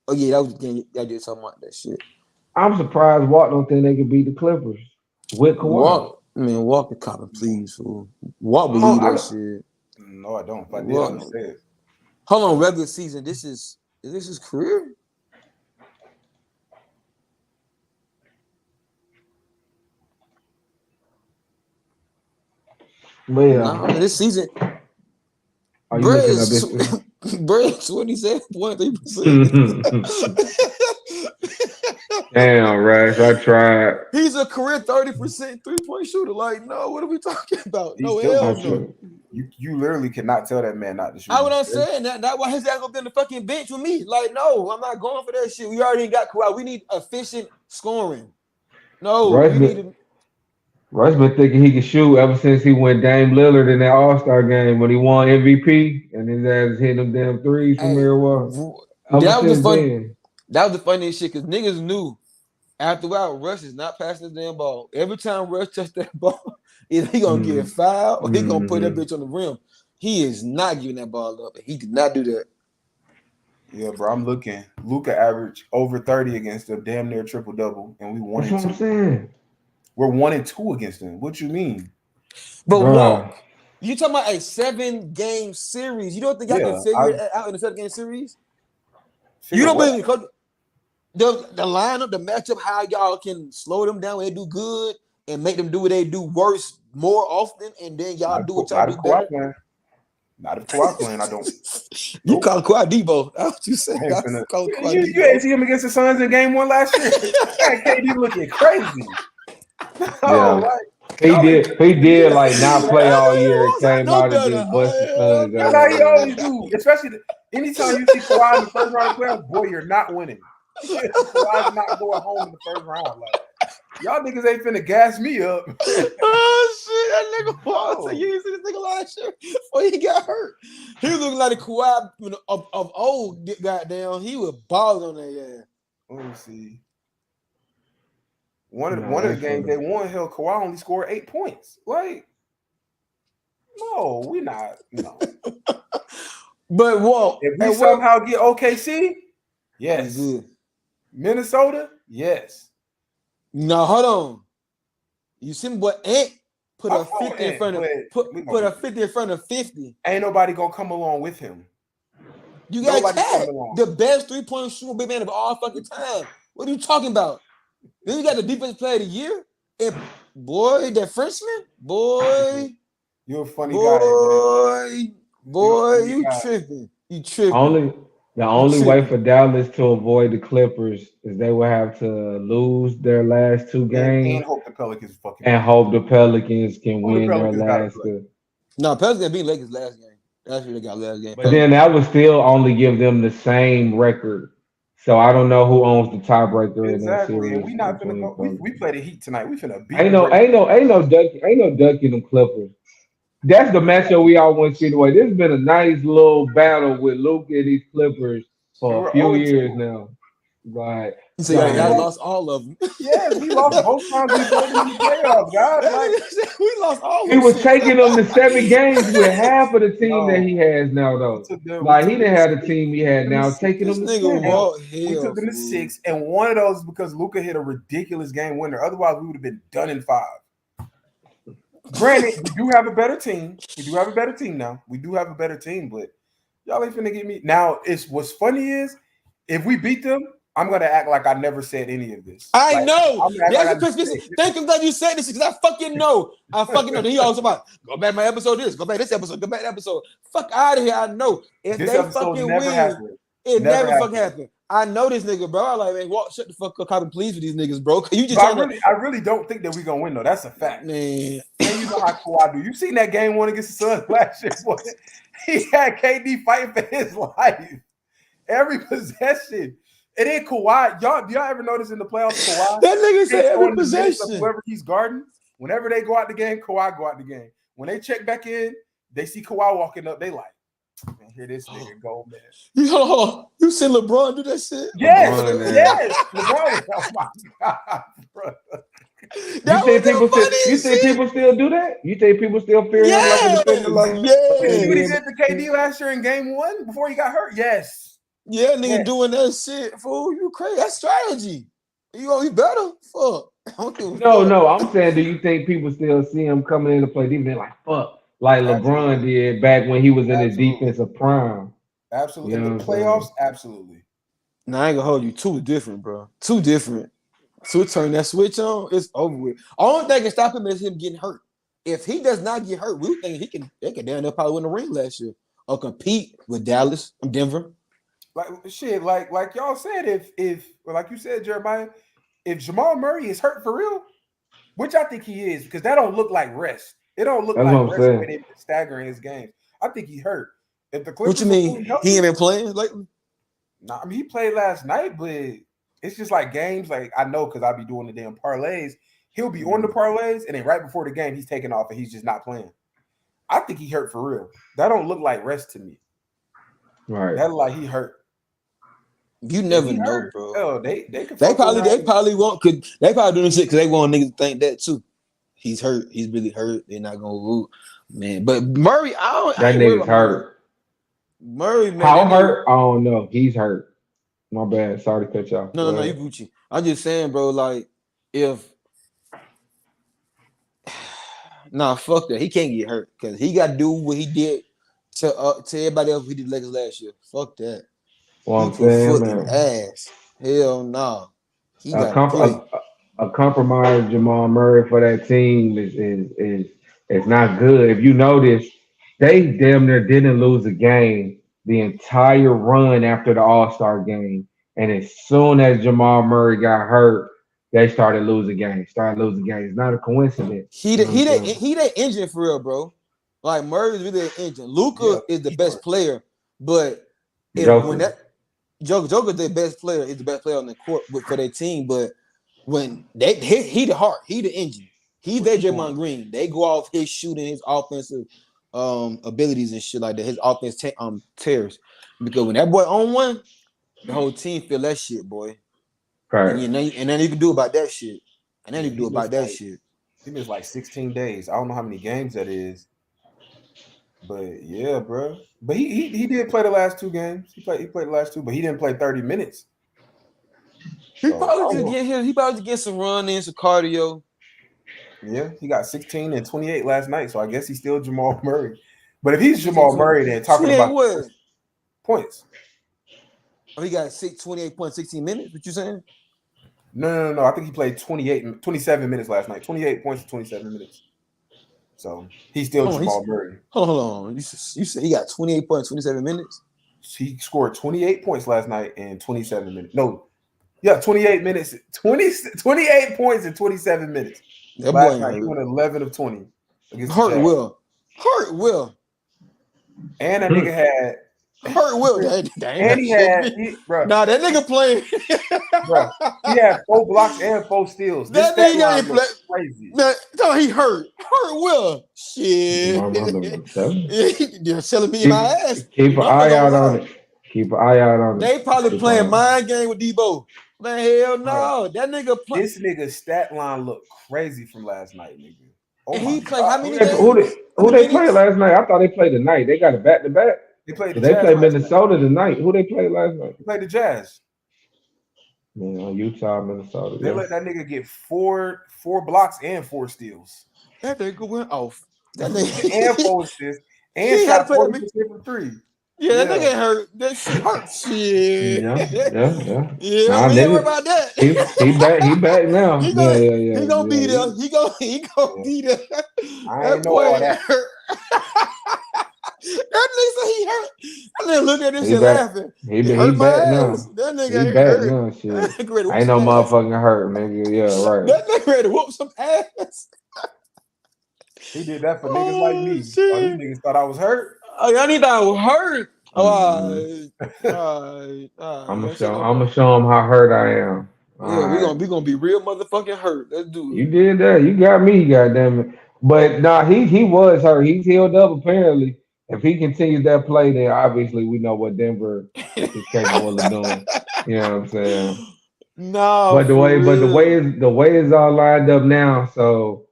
Oh yeah, that was the game y'all just talking about that shit. I'm surprised Walt don't think they could beat the Clippers with Kawhi. Walker copping, please, fool. Walk Oh, believe that shit. No, I don't. If I did, I would say it. Hold on, regular season. Is this his career? But yeah, No, this season. are you looking up this? Brad 27.3%. Damn, Rash, I tried. He's a career 30% 3-point shooter. Like, no, what are we talking about? He's No, still hell not no. shooting. You literally cannot tell that man not to shoot. That's what I'm saying. That's why his ass gonna be on the fucking bench with me. Like, no, I'm not going for that shit. We already got Kawhi. We need efficient scoring. No, Russ been thinking he could shoot ever since he went Dame Lillard in that All-Star game when he won MVP and his ass was hitting them damn threes from everywhere. That was the funniest shit because niggas knew after a while Russ is not passing the damn ball. Every time Russ touched that ball, either he gonna get fouled or he gonna put that bitch on the rim. He is not giving that ball up. He did not do that. Yeah, bro. I'm looking. Luka averaged over 30 against them, damn near triple double, and we won. That's what I'm saying. We're 1-2 against them. What you mean? But Walk, you talking about a 7-game series? You don't think I can figure it out in a 7-game series? You don't believe the lineup, the matchup, how y'all can slow them down when they do good and make them do what they do worse more often, and then y'all do what y'all do better. Not if Kawhi playing, I don't. You call Kawhi Debo. That's what you said. You ain't see him against the Suns in game 1 last year. KD looking crazy. Yeah. He did like not play all year. It came out and just busted Suns. That's how he always do. Especially anytime you see Kawhi in the first round of playoffs, boy, you're not winning. Kawhi's not going home in the first round. Like, y'all niggas ain't finna gas me up. Oh that nigga was. So you didn't see this nigga last year before he got hurt. He was looking like the Kawhi of old. Goddamn, he was balling on that ass. Let me see. One of the games they won, hell, Kawhi only scored 8 points. Like, no, we not. No. But what? If we somehow get OKC, yes. Good. Minnesota, yes. No, hold on. You see what Ant put a 50 in front of put a 50 in front of 50. Ain't nobody gonna come along with him. You got Cat, the best 3-point shooter big man of all fucking time. What are you talking about? Then you got the defensive player of the year. And boy, that Frenchman, boy. You're a funny guy. Man. Boy, you tripping. You tripping. The only way for Dallas to avoid the Clippers is they will have to lose their last 2 games and hope the Pelicans can win their last 2. No, Pelicans beat Lakers last game. That's who they got last game. But then that would still only give them the same record. So I don't know who owns the tiebreaker in that series. We not gonna go. We play the Heat tonight. We finna beat. Ain't no ducking them Clippers. That's the matchup we all want to see anyway. This has been a nice little battle with Luke and these Clippers for a few years now. Right. So y'all lost all of them. Yes, we lost both times we played in the playoffs, guys. Like, we lost all of them. He was taking them to 7 games with half of the team that he has now, though. Like, he didn't have the team he had now, taking them to 6. We took them to 6, and one of those because Luka hit a ridiculous game winner. Otherwise, we would have been done in 5. Granted, we do have a better team. We do have a better team now. We do have a better team, but y'all ain't finna get me. Now, what's funny is if we beat them, I'm gonna act like I never said any of this. I know. Thank you that you said this because I fucking know. Then he always about go back to my episode. Go back to this episode. Go back to that episode. Fuck out of here. I know if this they fucking win, it never fucking happened. I know this nigga, bro. I like, man, shut the fuck up, copy, please, for these niggas, bro. You just I really don't think that we're gonna win though. That's a fact, man. And you know how Kawhi do. You seen that game 1 against the Suns last year? Boy. He had KD fighting for his life every possession. It ain't Kawhi. Do y'all ever notice in the playoffs, Kawhi? That nigga said every possession. Whoever he's guarding, whenever they go out the game, Kawhi go out the game. When they check back in, they see Kawhi walking up. They like, man, here this nigga go, man. You seen LeBron do that shit? Yes, LeBron. Oh my God, bro. You think people still do that? You think people still fear him like a defender? You what he did to KD last year in game 1 before he got hurt? Yes. Yeah, nigga doing that shit, fool. You crazy. That's strategy. You better. Fuck. No. I'm saying, do you think people still see him coming in to play defense like fuck? Like LeBron did back when he was in his defensive prime. Absolutely. In the playoffs, absolutely. Nah, I ain't gonna hold you. 2 different, bro. 2 different. So turn that switch on, it's over with. Only thing can stop him is him getting hurt. If he does not get hurt, we think they can down there probably win the ring last year or compete with Dallas and Denver. Like y'all said, if like you said, Jeremiah, if Jamal Murray is hurt for real, which I think he is, because that don't look like rest. It don't look like rest when they've been staggering his games. I think he hurt. If the Clippers, what you mean? He ain't been playing lately? Nah, I mean he played last night, but it's just like games. Like I know because I be doing the damn parlays. He'll be on the parlays, and then right before the game, he's taking off and he's just not playing. I think he hurt for real. That don't look like rest to me. Right. That look like he hurt. You never know, bro. Oh, they probably won't. Could they probably doing shit because they want niggas to think that too. He's hurt. He's really hurt. They're not gonna root, man. But Murray, that nigga's hurt. Murray, man. How hurt? I don't know. He's hurt. My bad. Sorry to cut you off. No, you Gucci. I'm just saying, bro. Like, if fuck that. He can't get hurt because he got to do what he did to everybody else who did Lakers last year. Fuck that. Well, I'm saying, man. Ass. Hell no. A compromised Jamal Murray for that team is not good. If you notice, they damn near didn't lose a game the entire run after the All-Star game. And as soon as Jamal Murray got hurt, they started losing games. It's not a coincidence. He the engine for real, bro. Like Murray's really an engine. Luka is the best player, but Joker's the best player, is the best player on the court for their team. But when he the heart, he the engine. He's their Draymond Green. They go off his shooting, his offensive abilities and shit like that. His offense tears. Because when that boy on one, the whole team feel that shit, boy. Right. And then you can do about that shit. And then you can do about that shit. He missed like 16 days. I don't know how many games that is. But yeah, bro. But he did play the last 2 games. He played the last 2, but he didn't play 30 minutes. He probably get some run-ins, some cardio. Yeah, he got 16 and 28 last night, so I guess he's still Jamal Murray. But if he's Jamal Murray, then talking about what? Points. Oh, he got 28 points, 16 minutes. What you saying? No. I think he played 27 minutes last night. 28 points, 27 minutes. So he's still Jamal Murray. Hold on. You said he got 28 points, 27 minutes? He scored 28 points last night in 27 minutes. No, yeah, 28 minutes, 28 points in 27 minutes. That last boy night he went 11 of 20. Hurt Will. And that nigga had Hurt Will. And he had, bro. Nah, that nigga playing. Bro, he had 4 blocks and 4 steals. That nigga ain't crazy. Man, he hurt. Hurt Will. Shit. You're telling me my ass. Keep an eye out on it. Keep an eye out on it. They probably playing mind game with Debo. Man, hell no. That nigga play. This nigga's stat line looked crazy from last night, nigga. Oh, and he played how many games? Who they played last night? I thought they played tonight. They got a back-to-back. They played Minnesota tonight. Who they played last night? They played the Jazz. Man, Utah, Minnesota. They let that nigga get 4 blocks and 4 steals. That nigga went off. That nigga and 4 assists and shot 40% from 3. Yeah, that nigga hurt. That shit hurt. Shit. Yeah. Yeah, we ain't worry about that. He back now. He gonna be there. He gonna be there. I ain't know all that. That nigga said he hurt. That nigga look at this shit laughing. He back now. That nigga he back now. Shit. Ain't no motherfucking hurt, nigga. Yeah, right. That nigga ready to whoop some ass. He did that for niggas like me. Shit. Oh, these niggas thought I was hurt. Oh, y'all need I was hurt. I'm gonna show him how hurt I am. Yeah, we gonna be real motherfucking hurt. Let's do it. You did that. You got me, goddamn it. But nah, he was hurt. He's healed up apparently. If he continues that play, then obviously we know what Denver is capable of doing. You know what I'm saying? No, but the way it's all lined up now. So,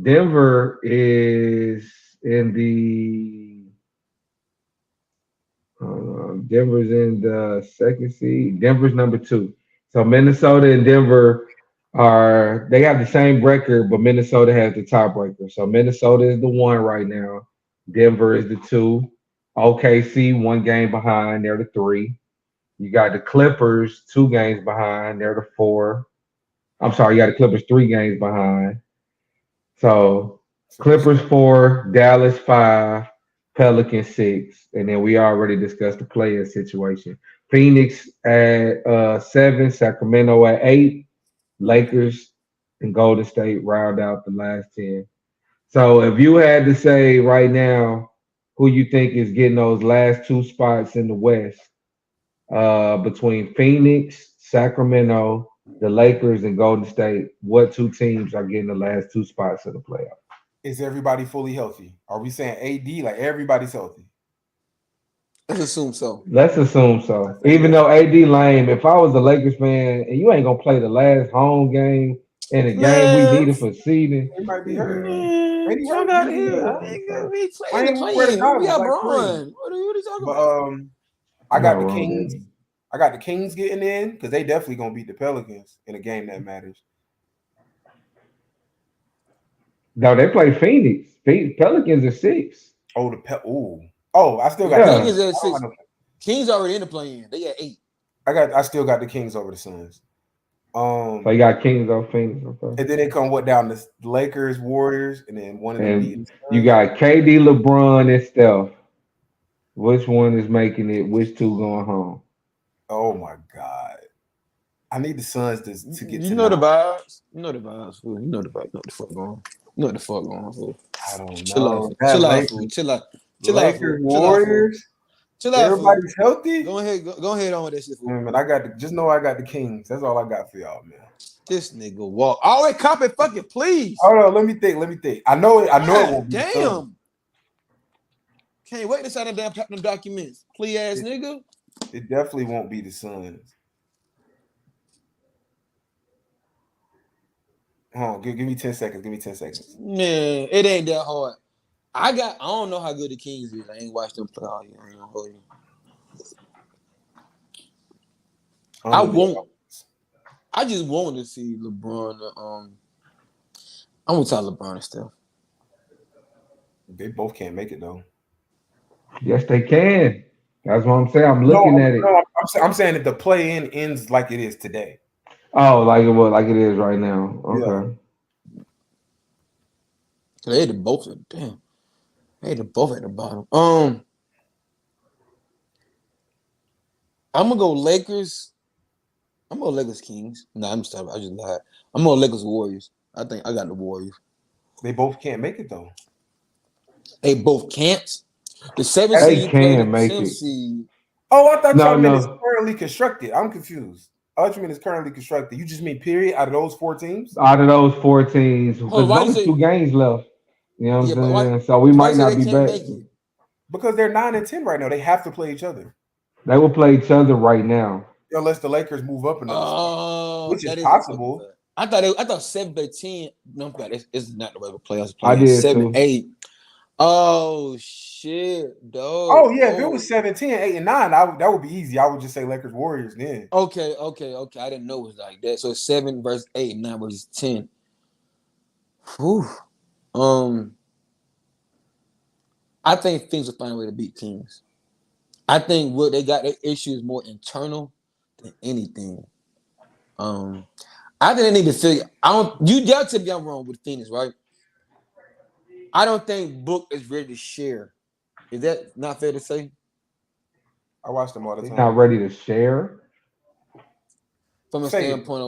Denver is in the. Denver's in the 2nd seed. Denver's number 2. So Minnesota and Denver they have the same record, but Minnesota has the tiebreaker. So Minnesota is the 1 right now. Denver is the 2. OKC 1 game behind. They're the 3. You got the Clippers 2 games behind. They're the 4. I'm sorry, you got the Clippers 3 games behind. So Clippers 4, Dallas 5. Pelicans 6, and then we already discussed the player situation. Phoenix at 7, Sacramento at 8, Lakers and Golden State round out the last 10. So if you had to say right now who you think is getting those last 2 spots in the West, between Phoenix, Sacramento, the Lakers, and Golden State, what 2 teams are getting the last 2 spots in the playoffs? Is everybody fully healthy? Are we saying AD like everybody's healthy? Let's assume so. Even though AD lame, if I was a Lakers fan and you ain't gonna play the last home game in a game we needed for seeding, he might be hurt. We got Braun. What are you talking about? I got the Kings. I got the Kings getting in because they definitely gonna beat the Pelicans in a game that matters. No, they play Phoenix. Pelicans are 6. Oh, I still got Pelicans at 6. Kings already in the play-in. They got 8. I still got the Kings over the Suns. So you got Kings over Phoenix. Okay. And then they come down the Lakers, Warriors, and then one of them. You got KD, LeBron, and Steph. Which one is making it? Which 2 going home? Oh my God. I need the Suns to get the vibes. You know the vibes, fool. You know the vibes. You know what the fuck going on, fool. I don't know. Chill out, fool. Chill out. Lakers, Warriors. Chill out, fool. Everybody's healthy. Go ahead on with that shit, fool. Man, I got just know I got the Kings. That's all I got for y'all, man. This nigga walk. Always copy fucking, please. Hold on, let me think. I know it won't be. Damn. Can't wait to sign the damn platinum documents. Plea ass nigga. It definitely won't be the Suns. Hold on, give me 10 seconds. Give me 10 seconds. Man, it ain't that hard. I don't know how good the Kings is. I ain't watched them play all year. I ain't gonna hold you. I just wanted to see LeBron. I'm gonna tell LeBron and stuff. They both can't make it though. Yes, they can. That's what I'm saying. I'm looking at it. No, I'm saying that the play-in ends like it is today. Oh, like it is right now. Okay. Yeah. They both at the bottom. I'm gonna go Lakers. I'm gonna go Lakers Kings. No, I'm sorry. I just lied. I'm gonna go Lakers Warriors. I think I got the Warriors. They both can't make it though. They both can't. The 7 seed can make 10 it. seed. Oh, I thought y'all meant No. it's currently constructed. I'm confused. I thought you mean it's currently constructed. You just mean period out of those 4 teams? Out of those 4 teams, there's why you only say- 2 games left. You know what Yeah, I'm but saying? So we Why might you say not they be can't back. make it? Because they're 9 and 10 right now. They have to play each other. They will play each other right now. Unless the Lakers move up another spot, which is that possible. I thought 7 to 10. No, it's not the way the playoffs play. I did 7, too. 8. Oh shit, dog. Oh yeah, if it was 17, 8, and 9, that would be easy. I would just say Lakers Warriors then. Okay. I didn't know it was like that. So 7 versus 8, 9 versus 10. Whew. I think things will find a way to beat Kings. I think what they got their issue is more internal than anything. I think they need to figure. Y'all tell me I'm wrong with Phoenix, right? I don't think Book is ready to share. Is that not fair to say? I watch them all the They're time. not ready to share. From the standpoint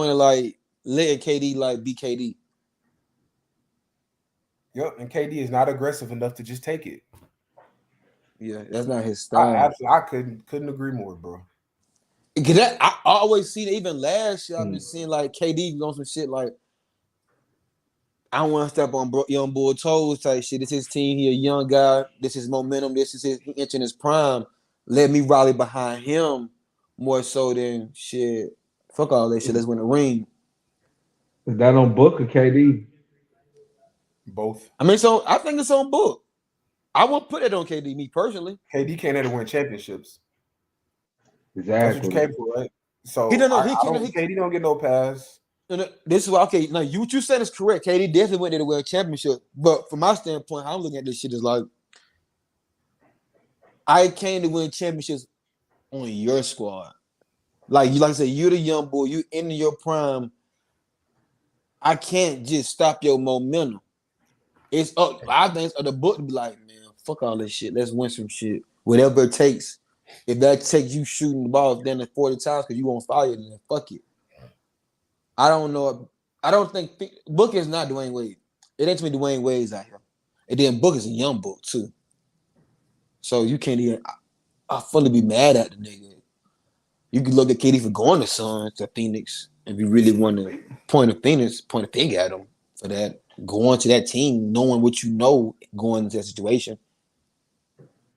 of like letting KD like be KD. Yep, and KD is not aggressive enough to just take it. Yeah, that's not his style. I couldn't agree more, bro. Cause I always see that even last year I've been seeing like KD on some shit like I don't want to step on young boy toes type shit. This is his team. He a young guy. This is momentum. He entering his prime. Let me rally behind him more so than shit. Fuck all that shit. Let's win the ring. Is that on Book or KD? Both. I mean, so I think it's on Book. I won't put it on KD, me personally. KD can't ever win championships. Exactly. That's what you came for, right? So KD don't get no pass. This is why, okay, now what you said is correct. KD definitely went there to win a championship. But from my standpoint, how I'm looking at this shit is like, I came to win championships on your squad. Like I said, you're the young boy. You in your prime. I can't just stop your momentum. It's up. I think it's the Book to be like, man, fuck all this shit. Let's win some shit. Whatever it takes. If that takes you shooting the ball then 40 times because you won't fire it, then fuck it. I don't know. I don't think Book is not Dwayne Wade. It ain't too many Dwayne Wades out here. And then Book is a young Book too. So you can't even. I fully be mad at the nigga. You could look at KD for going to Phoenix, if you really want to point a finger at him for that. Going to that team, knowing what you know, going into that situation.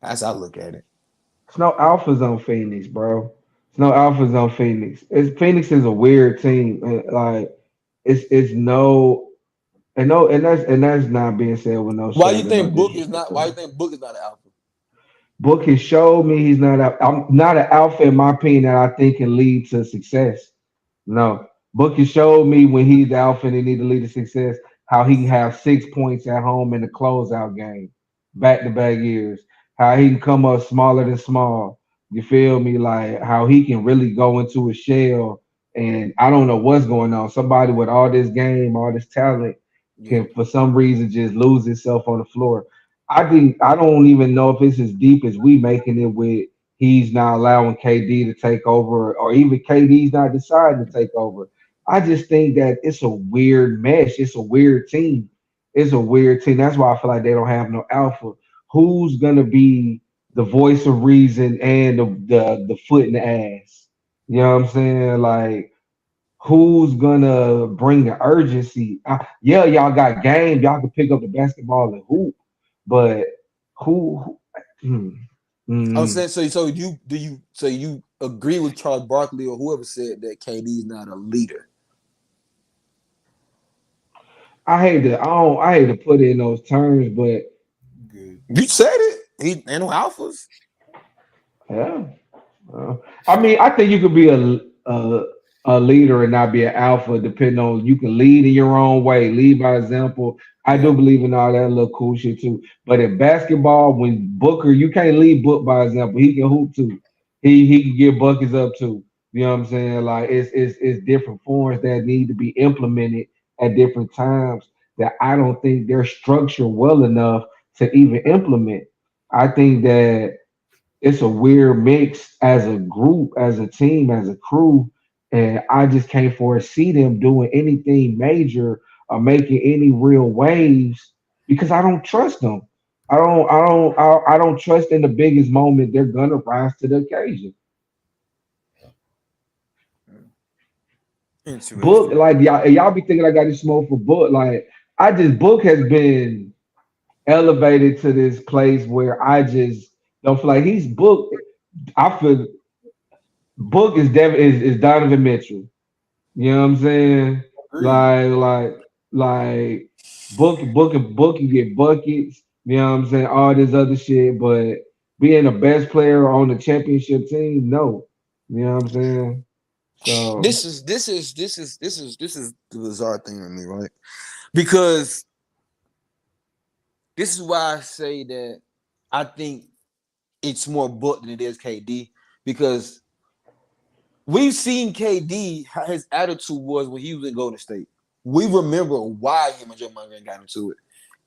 That's how I look at it. It's no alphas on Phoenix, bro. It's no alphas on Phoenix. Phoenix is a weird team. Like it's no, and that's not being said with no. Why you think Book is not? Why you think Book is not an alpha? Book has showed me he's not. I'm not an alpha in my opinion that I think can lead to success. No, Book has showed me when he's the alpha and he need to lead to success, how he can have 6 points at home in the closeout game, back-to-back years. How he can come up smaller than small. You feel me? Like how he can really go into a shell. And I don't know what's going on. Somebody with all this game, all this talent, can for some reason just lose himself on the floor. I don't even know if it's as deep as we making it with he's not allowing KD to take over, or even KD's not deciding to take over. I just think that it's a weird mesh. It's a weird team. It's a weird team. That's why I feel like they don't have no alpha. Who's gonna be the voice of reason and the foot in the ass. You know what I'm saying? Like, who's gonna bring the urgency? Yeah, y'all got game. Y'all can pick up the basketball and hoop, but who? Hmm, I'm hmm. saying so you agree with Charles Barkley or whoever said that KD is not a leader? I hate to put it in those terms, but Good. You said it. He ain't no alphas. yeah. I mean, I think you could be a leader and not be an alpha, depending on you can lead in your own way, lead by example. I do Yeah. believe in all that little cool shit too. But in basketball, when Booker, you can't lead Book by example. He can hoop too. He can get buckets up too. You know what I'm saying? Like it's different forms that need to be implemented at different times that I don't think they're structured well enough to even implement. I think that it's a weird mix as a group, as a team, as a crew, and I just can't foresee them doing anything major or making any real waves because I don't trust them. I don't trust in the biggest moment they're gonna rise to the occasion. Book Interesting. like y'all be thinking I got this smoke for Book. Like I just Book has been elevated to this place where I just don't feel like he's Book. I feel Book is Donovan Mitchell. You know what I'm saying? Agreed. Like Book can get buckets. You know what I'm saying? All this other shit, but being the best player on the championship team, no. You know what I'm saying? So This is the bizarre thing with me, right? Because this is why I say that I think it's more Book than it is KD because we've seen KD how his attitude was when he was in Golden State. We remember why him and Draymond Green got into it.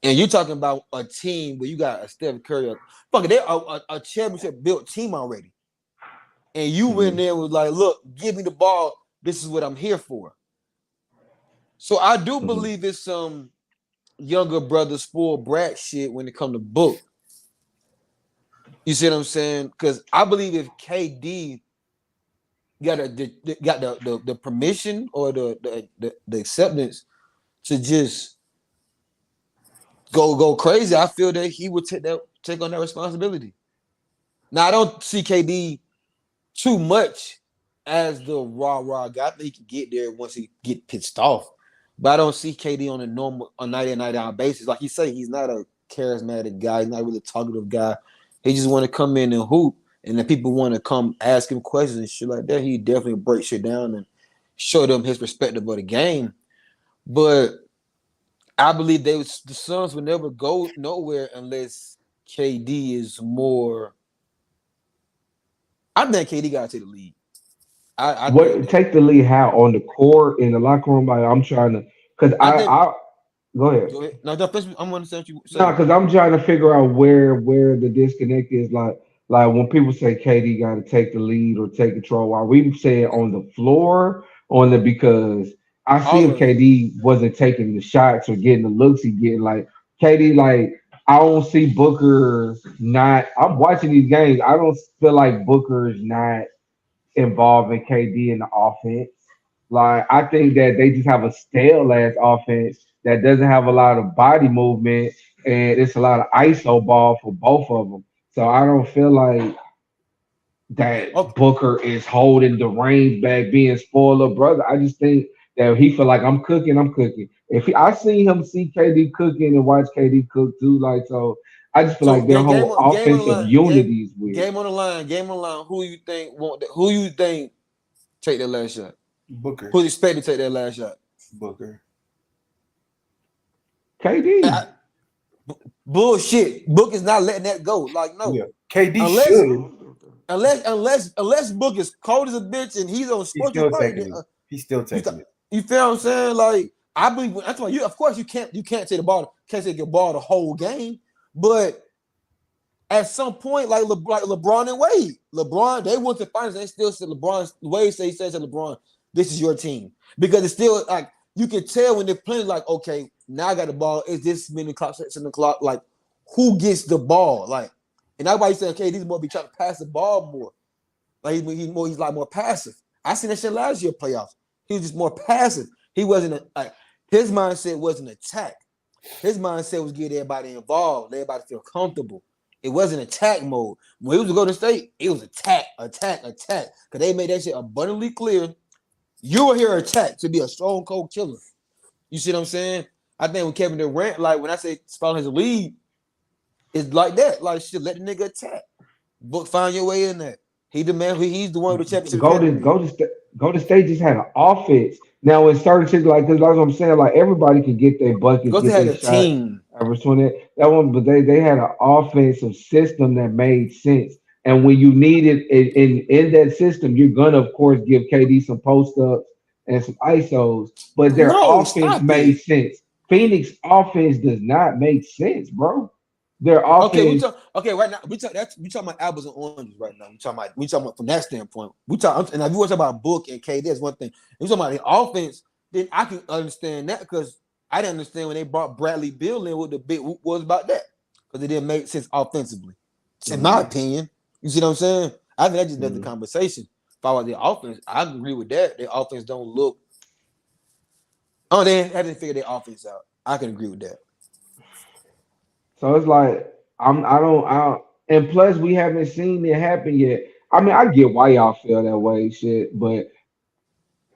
And you're talking about a team where you got a Steph Curry, fuck it, they're a championship built team already. And you went mhm, there and was like, look, give me the ball. This is what I'm here for. So I do mhm. believe it's some younger brother spoiled brat shit when it comes to Book. You see what I'm saying? Because I believe if KD got the permission or the acceptance to just go crazy, I feel that he would take on that responsibility. Now I don't see KD too much as the raw guy. I think he can get there once he get pissed off. But I don't see KD on a night in, night out basis. Like you say, he's not a charismatic guy. He's not really a talkative guy. He just want to come in and hoop. And then people want to come ask him questions and shit like that. He definitely break shit down and show them his perspective of the game. But I believe the Suns would never go nowhere unless KD is more. I think KD got to take the lead. I think What that. take the lead how on the court in the locker room? Like, I'm trying to, cause I think I go ahead. Go ahead. No, no, first, I'm understand what you No, say. because I'm trying to figure out where the disconnect is. Like when people say KD got to take the lead or take control, are we saying on the floor on the because I see All if of it. KD wasn't taking the shots or getting the looks he getting like KD like I don't see Booker not. I'm watching these games. I don't feel like Booker is not involving KD in the offense. Like I think that they just have a stale ass offense that doesn't have a lot of body movement and it's a lot of ISO ball for both of them. So I don't feel like that Oh, Booker is holding the reins back, being spoiler brother. I just think that he feel like I'm cooking, I'm cooking. I see him see KD cooking and watch KD cook too, like so. I just feel so like their whole game on the offensive line. unity is weird. Game on the line. Who you think want? Who you think take that last shot? Booker. Who's expected to take that last shot? Booker. KD. Bullshit. Book is not letting that go. Like no, Yeah. KD unless should. Book is cold as a bitch and he's on He's sports still party. taking it. He's still You th- taking it. you feel what I'm saying? Like I believe that's why you. Of course you can't take the ball. Can't take your ball the whole game, but at some point, like LeBron and Wade, they went to finals. They still said Wade says to LeBron, "This is your team," because it's still like you can tell when they're playing. Like, okay, now I got the ball. Is this many clock sets in the clock? Like, who gets the ball? Like, And that's why he said, KD's more be trying to pass the ball more. Like he's like more passive. I seen that shit last year playoffs. He was just more passive. He wasn't his mindset wasn't attack. His mindset was get everybody involved, let everybody feel comfortable. It wasn't attack mode. When he was to go to state, it was attack. Because they made that shit abundantly clear. You were here attack to be a strong cold killer. You see what I'm saying? I think when Kevin Durant, like when I say follow his lead, it's like that. Like shit, let the nigga attack. Book, find your way in there. He the man. He's the one with the championship. Go to state just had an offense. Now in certain shit like this, like what I'm saying, like everybody can get their buckets, Go get had their a shot. team. Average 20. That one, but they had an offensive system that made sense. And when you need it in that system, you're gonna of course give KD some post ups and some ISOs, but their No, offense stop made it. sense. Phoenix offense does not make sense, bro. Their Okay, offense. right now we talking about apples and oranges right now. We talking about from that standpoint. We talk, and if you want to talk about Book and KD, that's one thing. If you talking about the offense, then I can understand that because I didn't understand when they brought Bradley Beal in what the big whoop was about that because it didn't make sense offensively, in my opinion. You see what I'm saying? I think that's just another conversation. If I was the offense, I agree with that. Their offense don't look. Oh, they haven't figured their offense out. I can agree with that. So it's like I don't, and plus we haven't seen it happen yet. I mean, I get why y'all feel that way, shit, but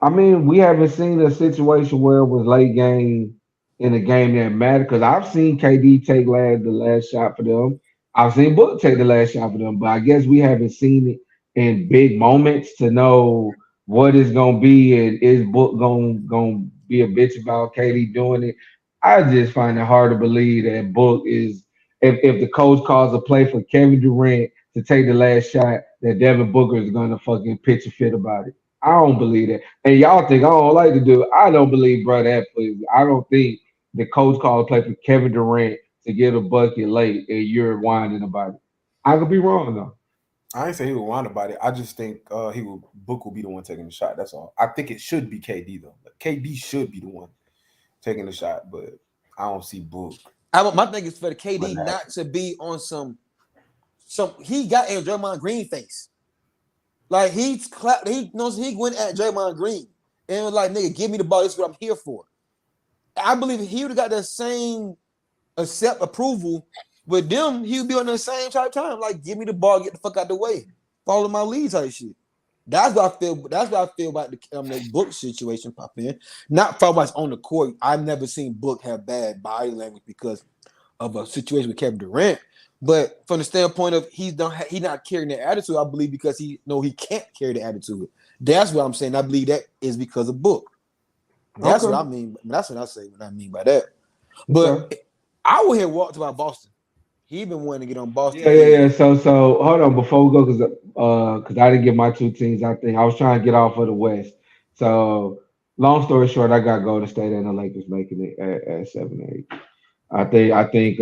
I mean, we haven't seen a situation where it was late game in a game that mattered. Because I've seen KD take the last shot for them. I've seen Book take the last shot for them, but I guess we haven't seen it in big moments to know what it's gonna be and is Book gonna be a bitch about KD doing it. I just find it hard to believe that Book is if the coach calls a play for Kevin Durant to take the last shot, that Devin Booker is gonna fucking pitch a fit about it. I don't believe that. And y'all think I don't like to do it. I don't believe, bro, that please. I don't think the coach called a play for Kevin Durant to get a bucket late and you're whining about it. I could be wrong though. I ain't say he would whine about it. I just think Book will be the one taking the shot. That's all. I think it should be KD though. KD should be the one taking the shot, but I don't see Book. My thing is for the KD not to be on some. He got a Draymond Green face. Like he knows he went at Draymond Green and was like, "Nigga, give me the ball. This is what I'm here for." I believe if he would have got that same approval with them, he would be on the same type of time. Like, give me the ball, get the fuck out the way, follow my lead type shit. That's what I feel. That's what I feel about the Book situation pop in. Not for what's on the court. I've never seen Book have bad body language because of a situation with Kevin Durant. But from the standpoint of he's not carrying the attitude, I believe because he can't carry the attitude. That's what I'm saying. I believe that is because of Book. That's what I mean. That's what I say when I mean by that. But I will hear walked about Boston. He been wanting to get on Boston. Yeah. So hold on before we go because I didn't get my two teams. I think I was trying to get off of the West. So long story short, I got Golden State and the Lakers making it at 7-8. I think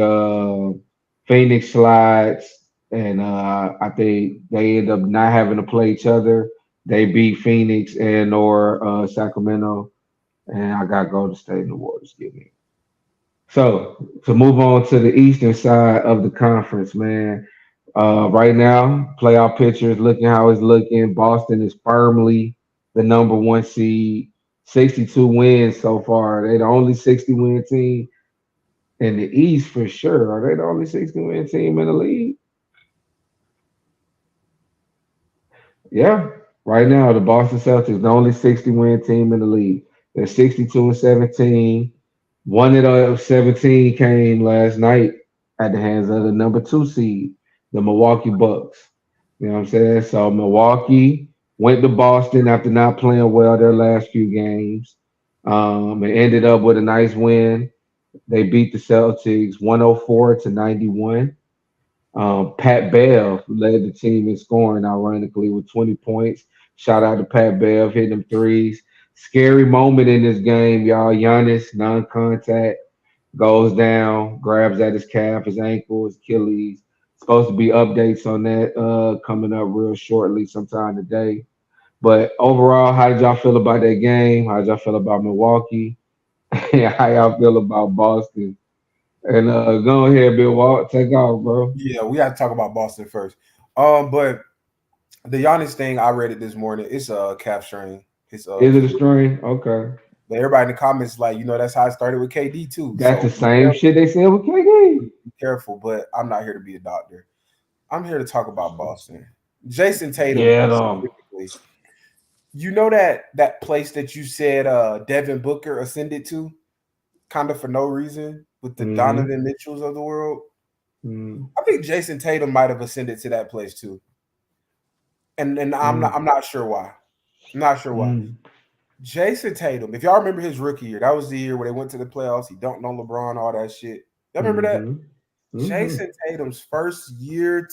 Phoenix slides, and I think they end up not having to play each other. They beat Phoenix and or Sacramento, and I got Golden State and the Warriors getting it. So to move on to the eastern side of the conference, man. Right now, playoff picture is looking how it's looking. Boston is firmly the number one seed, 62 wins so far. They're the only 60-win team in the East for sure. Are they the only 60-win team in the league? Yeah. Right now, the Boston Celtics, the only 60-win team in the league. They're 62-17. One of the 17 came last night at the hands of the number 2 seed, the Milwaukee Bucks. You know what I'm saying? So Milwaukee went to Boston after not playing well their last few games. And ended up with a nice win. They beat the Celtics 104-91. Pat Bev led the team in scoring, ironically, with 20 points. Shout out to Pat Bev hitting them threes. Scary moment in this game, y'all. Giannis, non-contact, goes down, grabs at his calf, his ankle, his Achilles. Supposed to be updates on that coming up real shortly, sometime today. But overall, how did y'all feel about that game? How did y'all feel about Milwaukee? How y'all feel about Boston And go ahead, Bill Walt. Take off, bro. Yeah, we got to talk about Boston first. But the Giannis thing, I read it this morning. It's a calf strain. It's Is it a string? Okay. But everybody in the comments like, that's how it started with KD too. That's So the same shit they said with KD. be careful. But I'm not here to be a doctor. I'm here to talk about Boston. Jason Tatum. Yeah, specifically. You know that place that you said Devin Booker ascended to, kind of for no reason, with the Donovan Mitchells of the world. I think Jason Tatum might have ascended to that place too. And I'm not sure why. I'm not sure why. Jason Tatum, if y'all remember his rookie year, that was the year where they went to the playoffs. He dunked on LeBron, all that shit. Y'all remember that? Jason Tatum's first year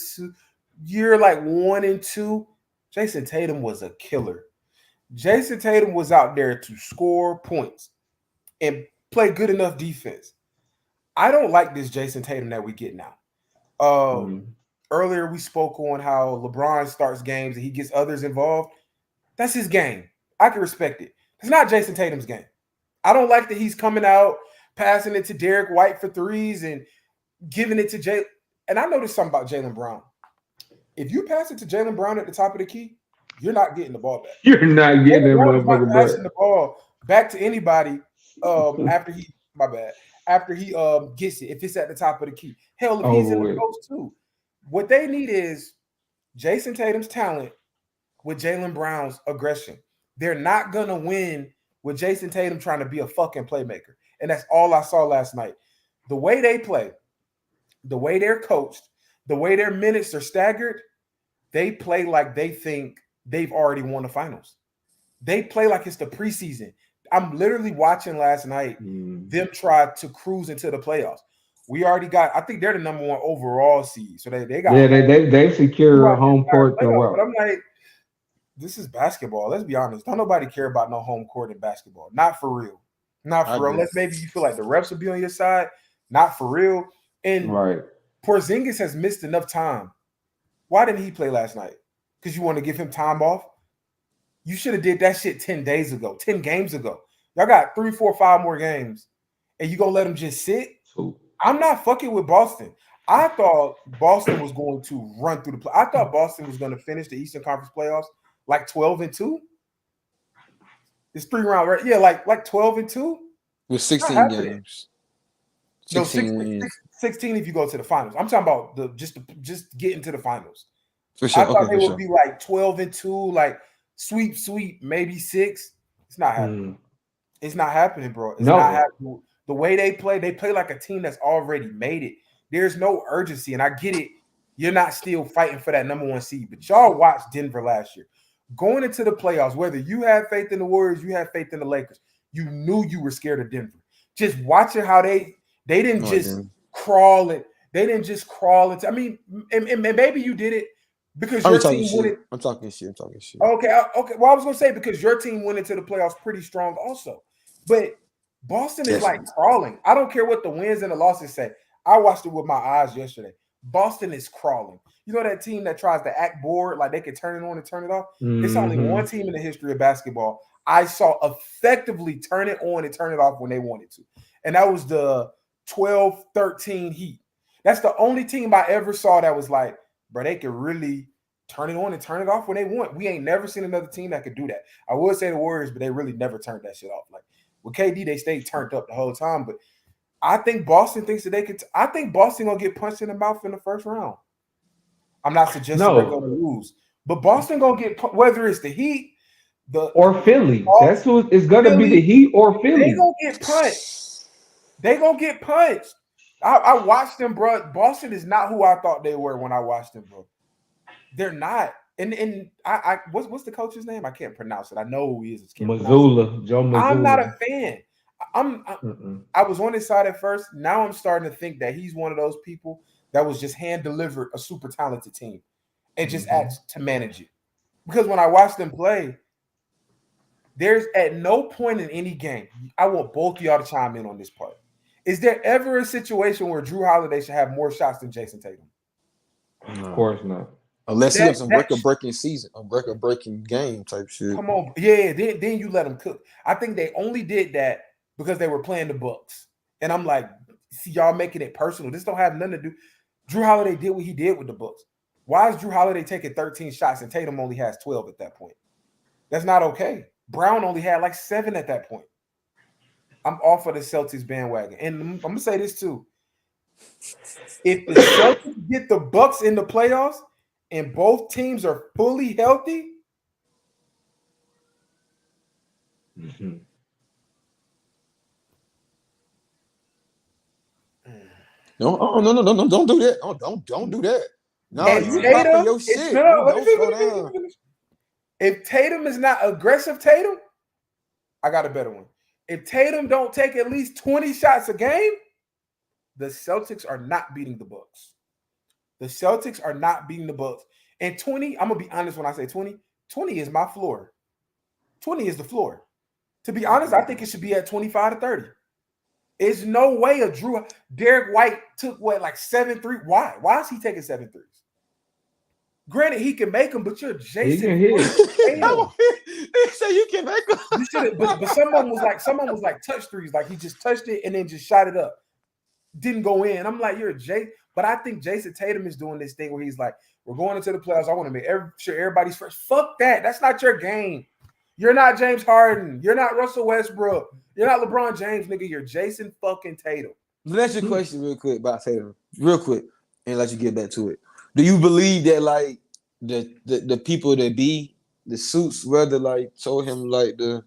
like 1 and 2, Jason Tatum was a killer. Jason Tatum was out there to score points and play good enough defense. I don't like this Jason Tatum that we get now. Earlier we spoke on how LeBron starts games and he gets others involved. That's his game. I can respect it. It's not Jason Tatum's game. I don't like that he's coming out, passing it to Derek White for threes and giving it to Jay. And I noticed something about Jaylen Brown. If you pass it to Jaylen Brown at the top of the key, you're not getting the ball back. You're not getting that motherfucker back. Passing the ball back to anybody after he gets it, if it's at the top of the key. Hell, if he's in the post too. What they need is Jason Tatum's talent with Jaylen Brown's aggression. They're not gonna win with Jason Tatum trying to be a fucking playmaker. And that's all I saw last night. The way they play, the way they're coached, the way their minutes are staggered, they play like they think they've already won the finals. They play like it's the preseason. I'm literally watching last night them try to cruise into the playoffs. We already got, I think they're the number 1 overall seed. So they got they secure home court the well. But I'm like, this is basketball. Let's be honest. Don't nobody care about no home court in basketball. Not for real. Not for real. Unless maybe you feel like the refs will be on your side. Not for real. And Porzingis has missed enough time. Why didn't he play last night? Because you want to give him time off? You should have did that shit 10 days ago, 10 games ago. Y'all got 3, 4, 5 more games. And you going to let him just sit? I'm not fucking with Boston. I thought Boston was going to run through the play. I thought Boston was going to finish the Eastern Conference playoffs like 12-2. It's 3 rounds, right? Yeah, like 12-2 with 16 games. 16 if you go to the finals. I'm talking about just getting to the finals. For sure. I thought they would be like 12-2, like sweep, maybe 6. It's not happening. It's not happening, bro. It's not happening. The way they play like a team that's already made it. There's no urgency, and I get it. You're not still fighting for that number 1 seed, but y'all watched Denver last year. Going into the playoffs, whether you have faith in the Warriors, you have faith in the Lakers, you knew you were scared of Denver. Just watching how they didn't crawl it. They didn't just crawl into. I mean, and maybe you did it because your team went. I'm talking shit. Okay. Well, I was gonna say because your team went into the playoffs pretty strong, also. But Boston is like crawling. I don't care what the wins and the losses say. I watched it with my eyes yesterday. Boston is crawling. You know that team that tries to act bored, like they can turn it on and turn it off? It's only one team in the history of basketball I saw effectively turn it on and turn it off when they wanted to. And that was the 12-13 Heat. That's the only team I ever saw that was like, bro, they could really turn it on and turn it off when they want. We ain't never seen another team that could do that. I would say the Warriors, but they really never turned that shit off. Like with KD, they stayed turned up the whole time. But I think Boston thinks that they could. I think Boston gonna get punched in the mouth in the first round. I'm not suggesting they're gonna lose, but Boston gonna get, whether it's the Heat, or Philly. That's who it's gonna be, the Heat or Philly. They gonna get punched. They gonna get punched. I watched them, bro. Boston is not who I thought they were when I watched them, bro. They're not. And I what's the coach's name? I can't pronounce it. I know who he is. Mazzulla, Joe Mazzulla. I'm not a fan. I was on his side at first. Now I'm starting to think that he's one of those people that was just hand delivered a super talented team and just asked to manage it. Because when I watched them play, there's at no point in any game, I want both of y'all to chime in on this part. Is there ever a situation where Drew Holiday should have more shots than Jason Tatum? No. Of course not. Unless he has some record-breaking season, a record-breaking game type shit. Come on. Yeah, then you let him cook. I think they only did that because they were playing the Bucks. And I'm like, see y'all making it personal. This don't have nothing to do. Drew Holiday did what he did with the Bucks. Why is Drew Holiday taking 13 shots and Tatum only has 12 at that point? That's not okay. Brown only had like 7 at that point. I'm off of the Celtics bandwagon. And I'm going to say this too. If the Celtics get the Bucks in the playoffs and both teams are fully healthy, No, don't do that. Don't do that. No, and you Tatum, popping your shit. let me Don't slow down. finish. If Tatum is not aggressive Tatum, I got a better one. If Tatum don't take at least 20 shots a game, the Celtics are not beating the Bucks. The Celtics are not beating the Bucks. And 20, I'm going to be honest when I say 20, 20 is my floor. 20 is the floor. To be honest, I think it should be at 25 to 30. There's no way Derek White took like 7 3. Why? Why is he taking 7 threes? Granted, he can make them, but you're Jason. He So you can make them. But someone was like touch threes, like he just touched it and then just shot it up. Didn't go in. I'm like, you're Jay. But I think Jason Tatum is doing this thing where he's like, we're going into the playoffs. I want to make sure everybody's first. Fuck that. That's not your game. You're not James Harden. You're not Russell Westbrook. You're not LeBron James, nigga. You're Jason fucking Tatum. Let your question real quick about Tatum, real quick, and let you get back to it. Do you believe that like the people that be the suits rather like told him like to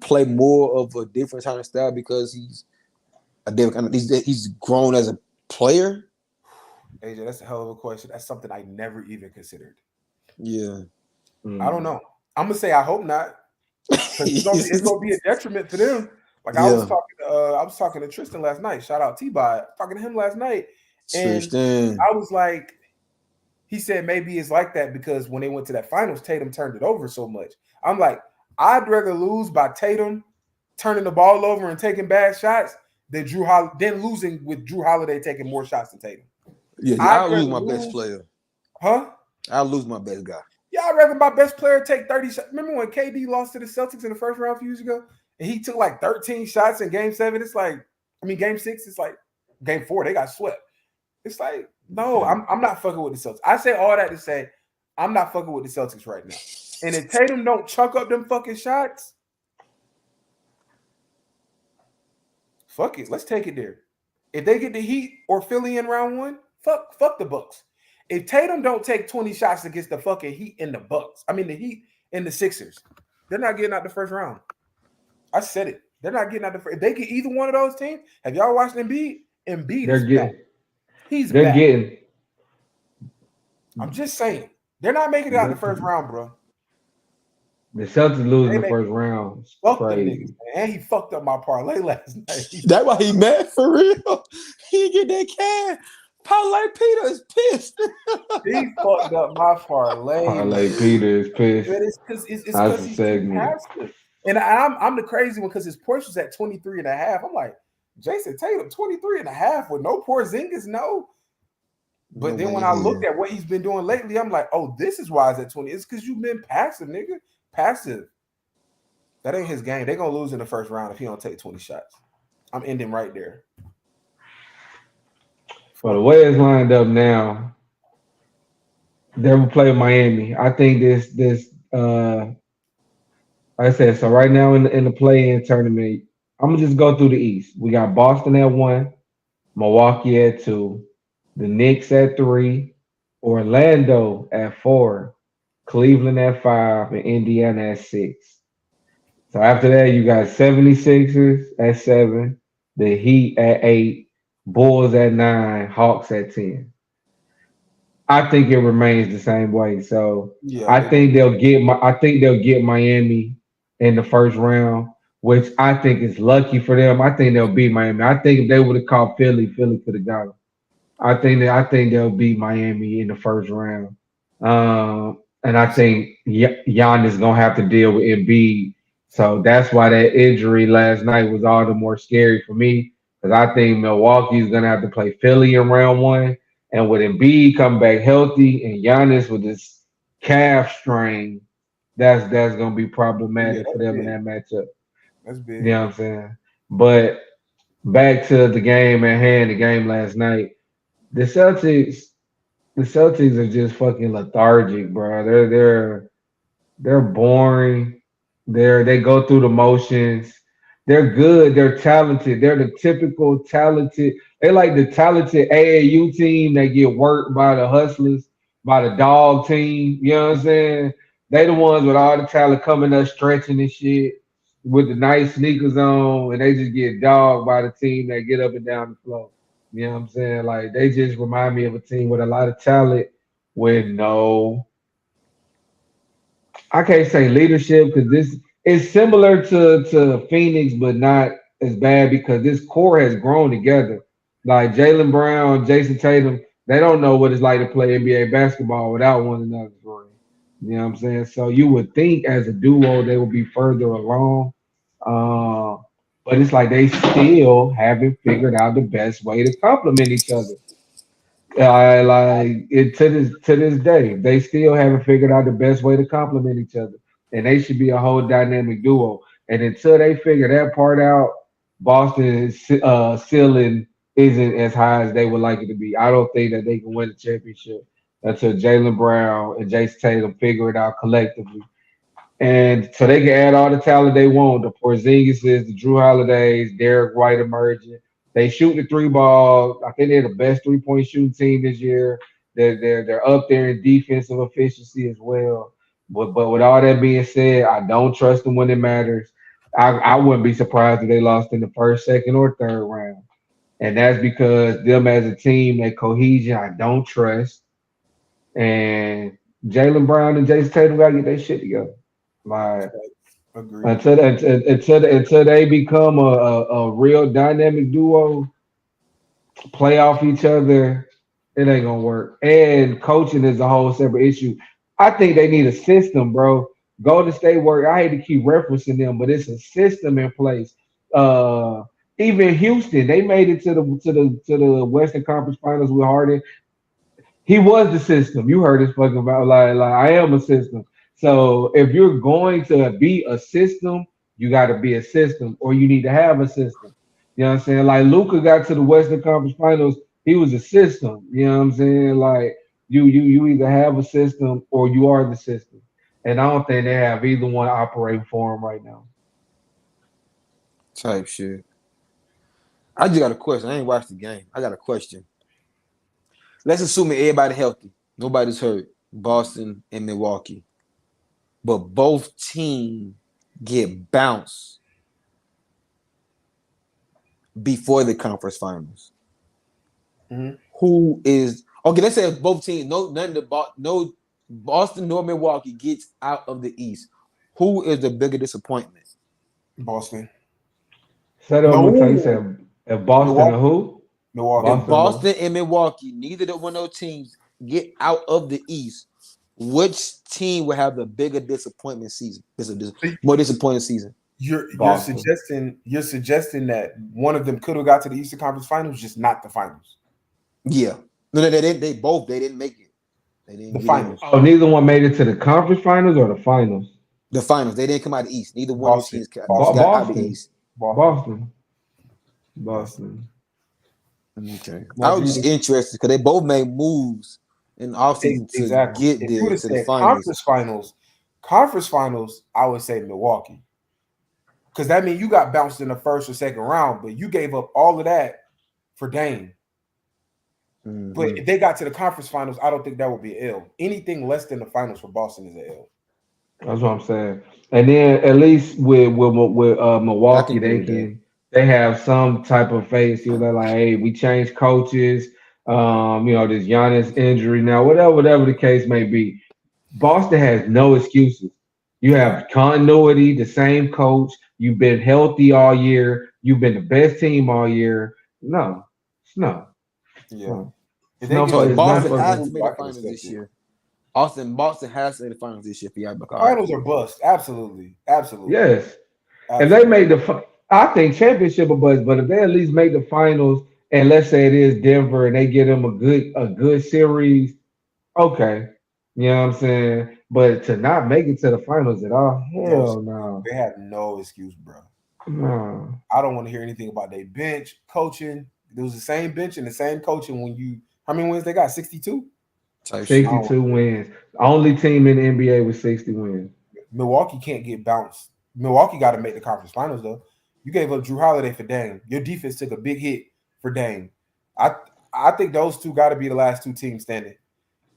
play more of a different kind of style because he's a different he's grown as a player? AJ, that's a hell of a question. That's something I never even considered. Yeah, I don't know. I'm gonna say I hope not. It's gonna be a detriment to them. Like I was talking to Tristan last night. Shout out T-Bot. Talking to him last night, and Tristan. I was like, he said maybe it's like that because when they went to that finals, Tatum turned it over so much. I'm like, I'd rather lose by Tatum turning the ball over and taking bad shots than losing with Drew Holiday taking more shots than Tatum. Yeah, I'll lose my best player. Huh? I'll lose my best guy. Yeah, I'd rather my best player take 30 shots. Remember when KD lost to the Celtics in the first round a few years ago? And he took like 13 shots in game 7. It's like, game 6, it's like game 4, they got swept. It's like, no, I'm not fucking with the Celtics. I say all that to say I'm not fucking with the Celtics right now. And if Tatum don't chuck up them fucking shots, fuck it. Let's take it there. If they get the Heat or Philly in round 1, fuck the Bucks. If Tatum don't take 20 shots against the fucking Heat and the Bucks, the Heat and the Sixers, they're not getting out the first round. I said it. They're not getting out the first. If they get either one of those teams, have y'all watched Embiid? Embiid is back. He's back. Getting. I'm just saying. They're not making it out the first round, bro. The Celtics losing the first round. Fuck them niggas, man. And he fucked up my parlay last night. That's why he mad for real. He get that cash. Parlay Peter is pissed. He fucked up my parlay. Parlay Peter is pissed. But it's because he's too passive. And I'm the crazy one because his Porsche was at 23.5. I'm like, Jason Tatum, 23.5 with no Porzingis, no. But then when I looked at what he's been doing lately, I'm like, oh, this is why it's at 20. It's because you've been passive, nigga. Passive. That ain't his game. They're going to lose in the first round if he don't take 20 shots. I'm ending right there. For the way it's lined up now, they will play Miami. I think this like I said, so right now in the play-in tournament, I'm gonna just go through the East. We got Boston at 1, Milwaukee at 2, the Knicks at 3, Orlando at 4, Cleveland at 5, and Indiana at 6. So after that, you got 76ers at 7, the Heat at 8, Bulls at 9, Hawks at 10. I think it remains the same way. So yeah, I think they'll get Miami in the first round, which I think is lucky for them. I think they'll beat Miami. I think if they would have caught Philly could have got them. I think they'll beat Miami in the first round. And I think Giannis gonna have to deal with Embiid. So that's why that injury last night was all the more scary for me. Because I think Milwaukee's gonna have to play Philly in round 1. And with Embiid come back healthy and Giannis with this calf strain, that's gonna be problematic for them in that matchup. That's big. You know what I'm saying? But back to the game at hand, the game last night. The Celtics, the Celtics are just fucking lethargic, bro. They're boring. They go through the motions. They're good. They're talented. They're the typical talented. They like the talented AAU team that get worked by the hustlers, by the dog team. You know what I'm saying? They the ones with all the talent coming up, stretching and shit, with the nice sneakers on, and they just get dogged by the team that get up and down the floor. You know what I'm saying? Like they just remind me of a team with a lot of talent, with no, I can't say leadership because this is similar to Phoenix, but not as bad because this core has grown together. Like Jalen Brown, Jason Tatum, they don't know what it's like to play NBA basketball without one another's ring. You know what I'm saying? So you would think as a duo they would be further along, uh, but it's like they still haven't figured out the best way to complement each other. I like it to this day. They still haven't figured out the best way to complement each other, and they should be a whole dynamic duo. And until they figure that part out, Boston's ceiling isn't as high as they would like it to be. I don't think that they can win the championship until Jalen Brown and Jason Tatum figure it out collectively. And so they can add all the talent they want. The Porzingis, the Drew Holidays, Derek White emerging. They shoot the three ball. I think they're the best 3-point shooting team this year. They're up there in defensive efficiency as well. But with all that being said, I don't trust them when it matters. I wouldn't be surprised if they lost in the first, second, or third round. And that's because them as a team, that cohesion, I don't trust. And Jalen Brown and Jason Tatum gotta get their shit together. Like Agreed. until they become a real dynamic duo, play off each other, it ain't gonna work. And coaching is a whole separate issue. I think they need a system, bro. Golden State work. I hate to keep referencing them, but it's a system in place. Uh, Even Houston, they made it to the Western Conference Finals with Harden. He was the system. You heard this fucking about like I am a system. So if you're going to be a system, you got to be a system, or you need to have a system. You know what I'm saying? Like Luca got to the Western Conference Finals, he was a system. You know what I'm saying? Like you either have a system or you are the system. And I don't think they have either one operating for them right now. Type shit. I just got a question. I ain't watched the game. I got a question. Let's assume that everybody healthy. Nobody's hurt. Boston and Milwaukee. But both teams get bounced before the conference finals. Mm-hmm. Who is okay? Let's say both teams, no Boston nor Milwaukee gets out of the East. Who is the bigger disappointment? Boston. Set up No. one time. You said if Boston and who? Milwaukee. If Boston and Milwaukee, neither of one of those teams get out of the East, which team will have the bigger disappointment season? More disappointing season. You're Boston. suggesting that one of them could have got to the Eastern Conference Finals, just not the finals. Yeah. No, they didn't. They didn't make it. They didn't The get finals. in. Oh, neither one made it to the conference finals or the finals. The finals. They didn't come out of the East. Neither one of those Boston. teams got Boston. out of the East. Boston. Okay. Now, I was just interested because they both made moves in the offseason to exactly. get If you there would have to the said finals. conference finals, I would say Milwaukee. Because that means you got bounced in the first or second round, but you gave up all of that for Dame. Mhm. But if they got to the conference finals, I don't think that would be an L. Anything less than the finals for Boston is an L. That's what I'm saying. And then at least with Milwaukee, agree with that. they have some type of face. You know, like, hey, we changed coaches. This Giannis injury now, whatever the case may be. Boston has no excuses. You have continuity, the same coach. You've been healthy all year. You've been the best team all year. No, no. Yeah. If No, they So get it's not Boston fucking- has to make I the can finals respect this it. year. Boston has to make the finals this year for y'all. Finals are bust. Absolutely. Yes. If Absolutely. they made I think championship a buzz, but if they at least make the finals, and let's say it is Denver, and they get them a good series, okay, you know what I'm saying. But to not make it to the finals at all, No, hell no, they have no excuse, bro. no. I don't want to hear anything about their bench coaching. There was the same bench and the same coaching when you. How many wins they got? 62. Type shit. 62 wins. Only team in the NBA with 60 wins. Milwaukee can't get bounced. Milwaukee got to make the conference finals though. You gave up Drew Holiday for Dame. Your defense took a big hit for Dame. I think those two got to be the last two teams standing.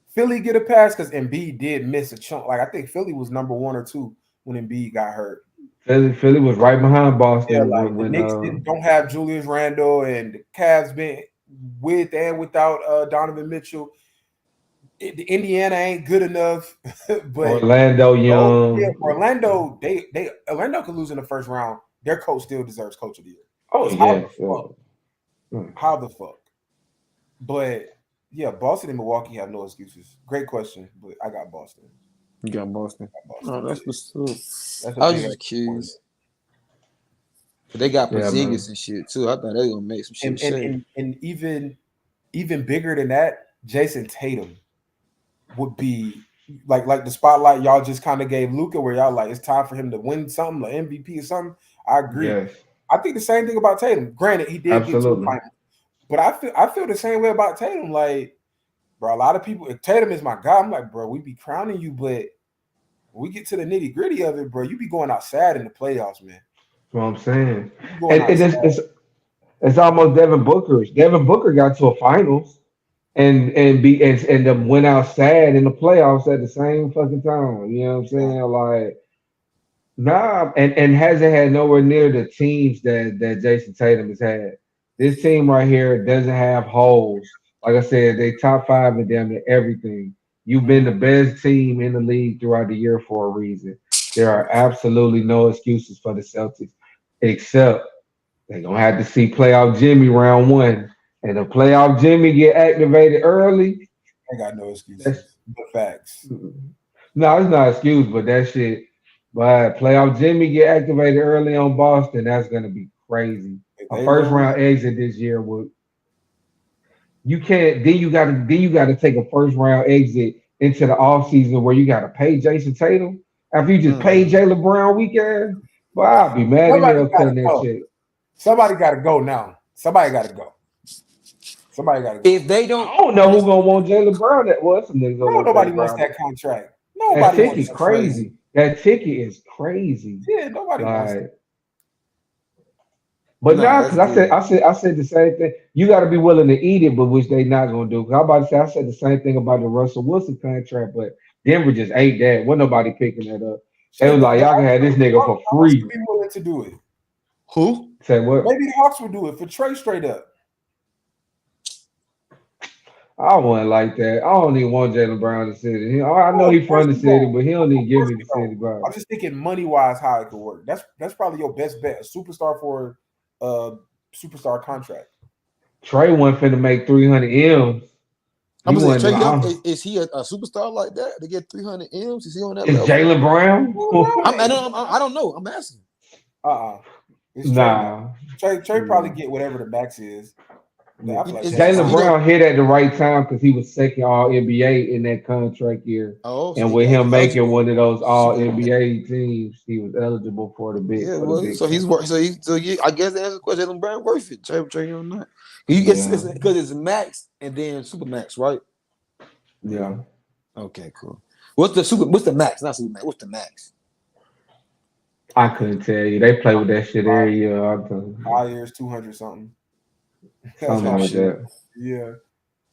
Philly get a pass because Embiid did miss a chunk. Like I think Philly was number 1 or 2 when Embiid got hurt. Philly was right behind Boston. Yeah, like the Knicks don't have Julius Randle, and the Cavs been with and without Donovan Mitchell. The Indiana ain't good enough, but Orlando Young. Yeah, Orlando could lose in the first round. Their coach still deserves coach of the year. Oh yeah, how the fuck? But yeah, Boston and Milwaukee have no excuses. Great question, but I got Boston. You got Boston. Oh, that's what's up. I was just curious. They got Porzingis and shit too. I thought they were gonna make some shit. And even bigger than that, Jason Tatum would be like the spotlight y'all just kind of gave Luka, where y'all like it's time for him to win something, like MVP or something. I agree. Yes. I think the same thing about Tatum. Granted, he did get to the final, but I feel the same way about Tatum. Like, bro, a lot of people, if Tatum is my guy, I'm like, bro, we be crowning you, but when we get to the nitty gritty of it, bro, you be going outside in the playoffs, man. That's what I'm saying. And it's almost Devin Booker's. Devin Booker got to a finals and then went out sad in the playoffs at the same fucking time. You know what I'm saying? Like, nah, and hasn't had nowhere near the teams that Jason Tatum has had. This team right here doesn't have holes. Like I said, they top 5 in damn near everything. You've been the best team in the league throughout the year for a reason. There are absolutely no excuses for the Celtics, except they're going to have to see playoff Jimmy round 1. And if playoff Jimmy get activated early, I got no excuses. But facts. No, it's not an excuse, but that shit. But playoff Jimmy get activated early on Boston, that's going to be crazy. A first round exit this year would. You can't. Then you got to take a first round exit into the offseason where you got to pay Jason Tatum after you just paid Jaylen Brown weekend. Well, I'll be mad at him cutting that shit. Somebody got to go now. Somebody got to go. If they don't, I don't know who's gonna want Jaylen Brown. Some niggas. Nobody wants that contract. Nobody. That ticket's crazy. That ticket is crazy. Yeah, nobody wants it. But because I said the same thing. You got to be willing to eat it, but which they not gonna do. Cause I'm about to say I said the same thing about the Russell Wilson contract, but Denver just ate that. Wasn't nobody picking that up. They was like, y'all can have this nigga for free. Be willing to do it. Who? Say what? Maybe the Hawks would do it for Trey straight up. I wasn't like that. I don't even want Jaylen Brown to city. I know he's from the city, but he don't even give me the city, bro. I'm just thinking money-wise how it could work. That's probably your best bet. A superstar for a superstar contract. Trey wasn't finna make 300 M's. Is he a superstar like that to get 300 M's? Is he on that level? Is Jaylen Brown? I don't know. I'm asking. Nah. Trey probably get whatever the max is. Jaylen Brown hit at the right time because he was second All NBA in that contract year. And with him making one of those All NBA teams, he was eligible for the big. Yeah, I guess the answer to the question, Jaylen Brown worth it. Trey or not? Because it's max and then super max, right? Yeah. Okay, cool. What's the max? Not super max. What's the max? I couldn't tell you. They play with that shit every year. 5 years, 200 something. Something like that. Yeah.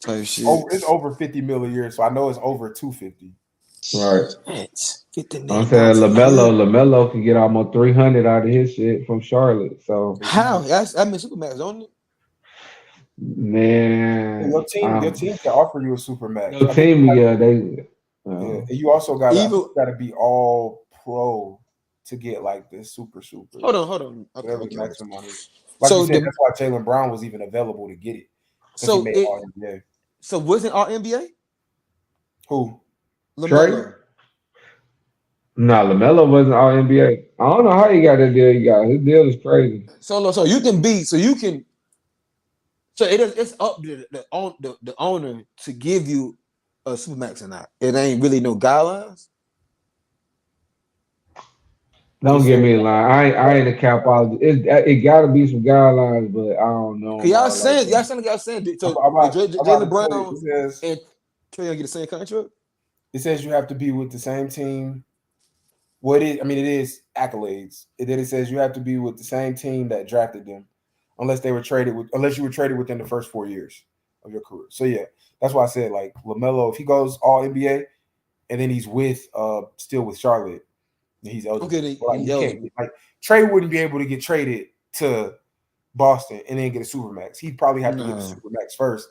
Type shit. It's over 50 mil a year, so I know it's over 250. Right. 50 I'm saying LaMelo can get almost 300 out of his shit from Charlotte. So how? I mean, Supermax, don't it? Man, your team can offer you a Supermax. Your team, and you also gotta be all pro to get like this super. Hold on. Okay. Maximum like so you said, that's why Jaylen Brown was even available to get it. So wasn't all NBA? Who? LaMelo. No, LaMelo wasn't all NBA. I don't know how he got that deal. He got his deal is crazy. So it's up to the owner to give you a Supermax or not. It ain't really no guidelines. Don't He get said, me a line. I ain't a capologist. It got to be some guidelines, but I don't know Cause them all like that. y'all saying. So I'm did about, I'm about Jalen to tell you, Brown it says, and Trae Young get the same contract? it says you have to be with the same team. What it? I mean, it is accolades. Then it says you have to be with the same team that drafted them, unless you were traded within the first 4 years of your career. So yeah, that's why I said like LaMelo, if he goes All NBA and then he's still with Charlotte, then he's eligible. Okay, But, like, he you can't eligible. get, like Trey wouldn't be able to get traded to Boston and then get a supermax. He'd probably have to get the Nah. supermax first,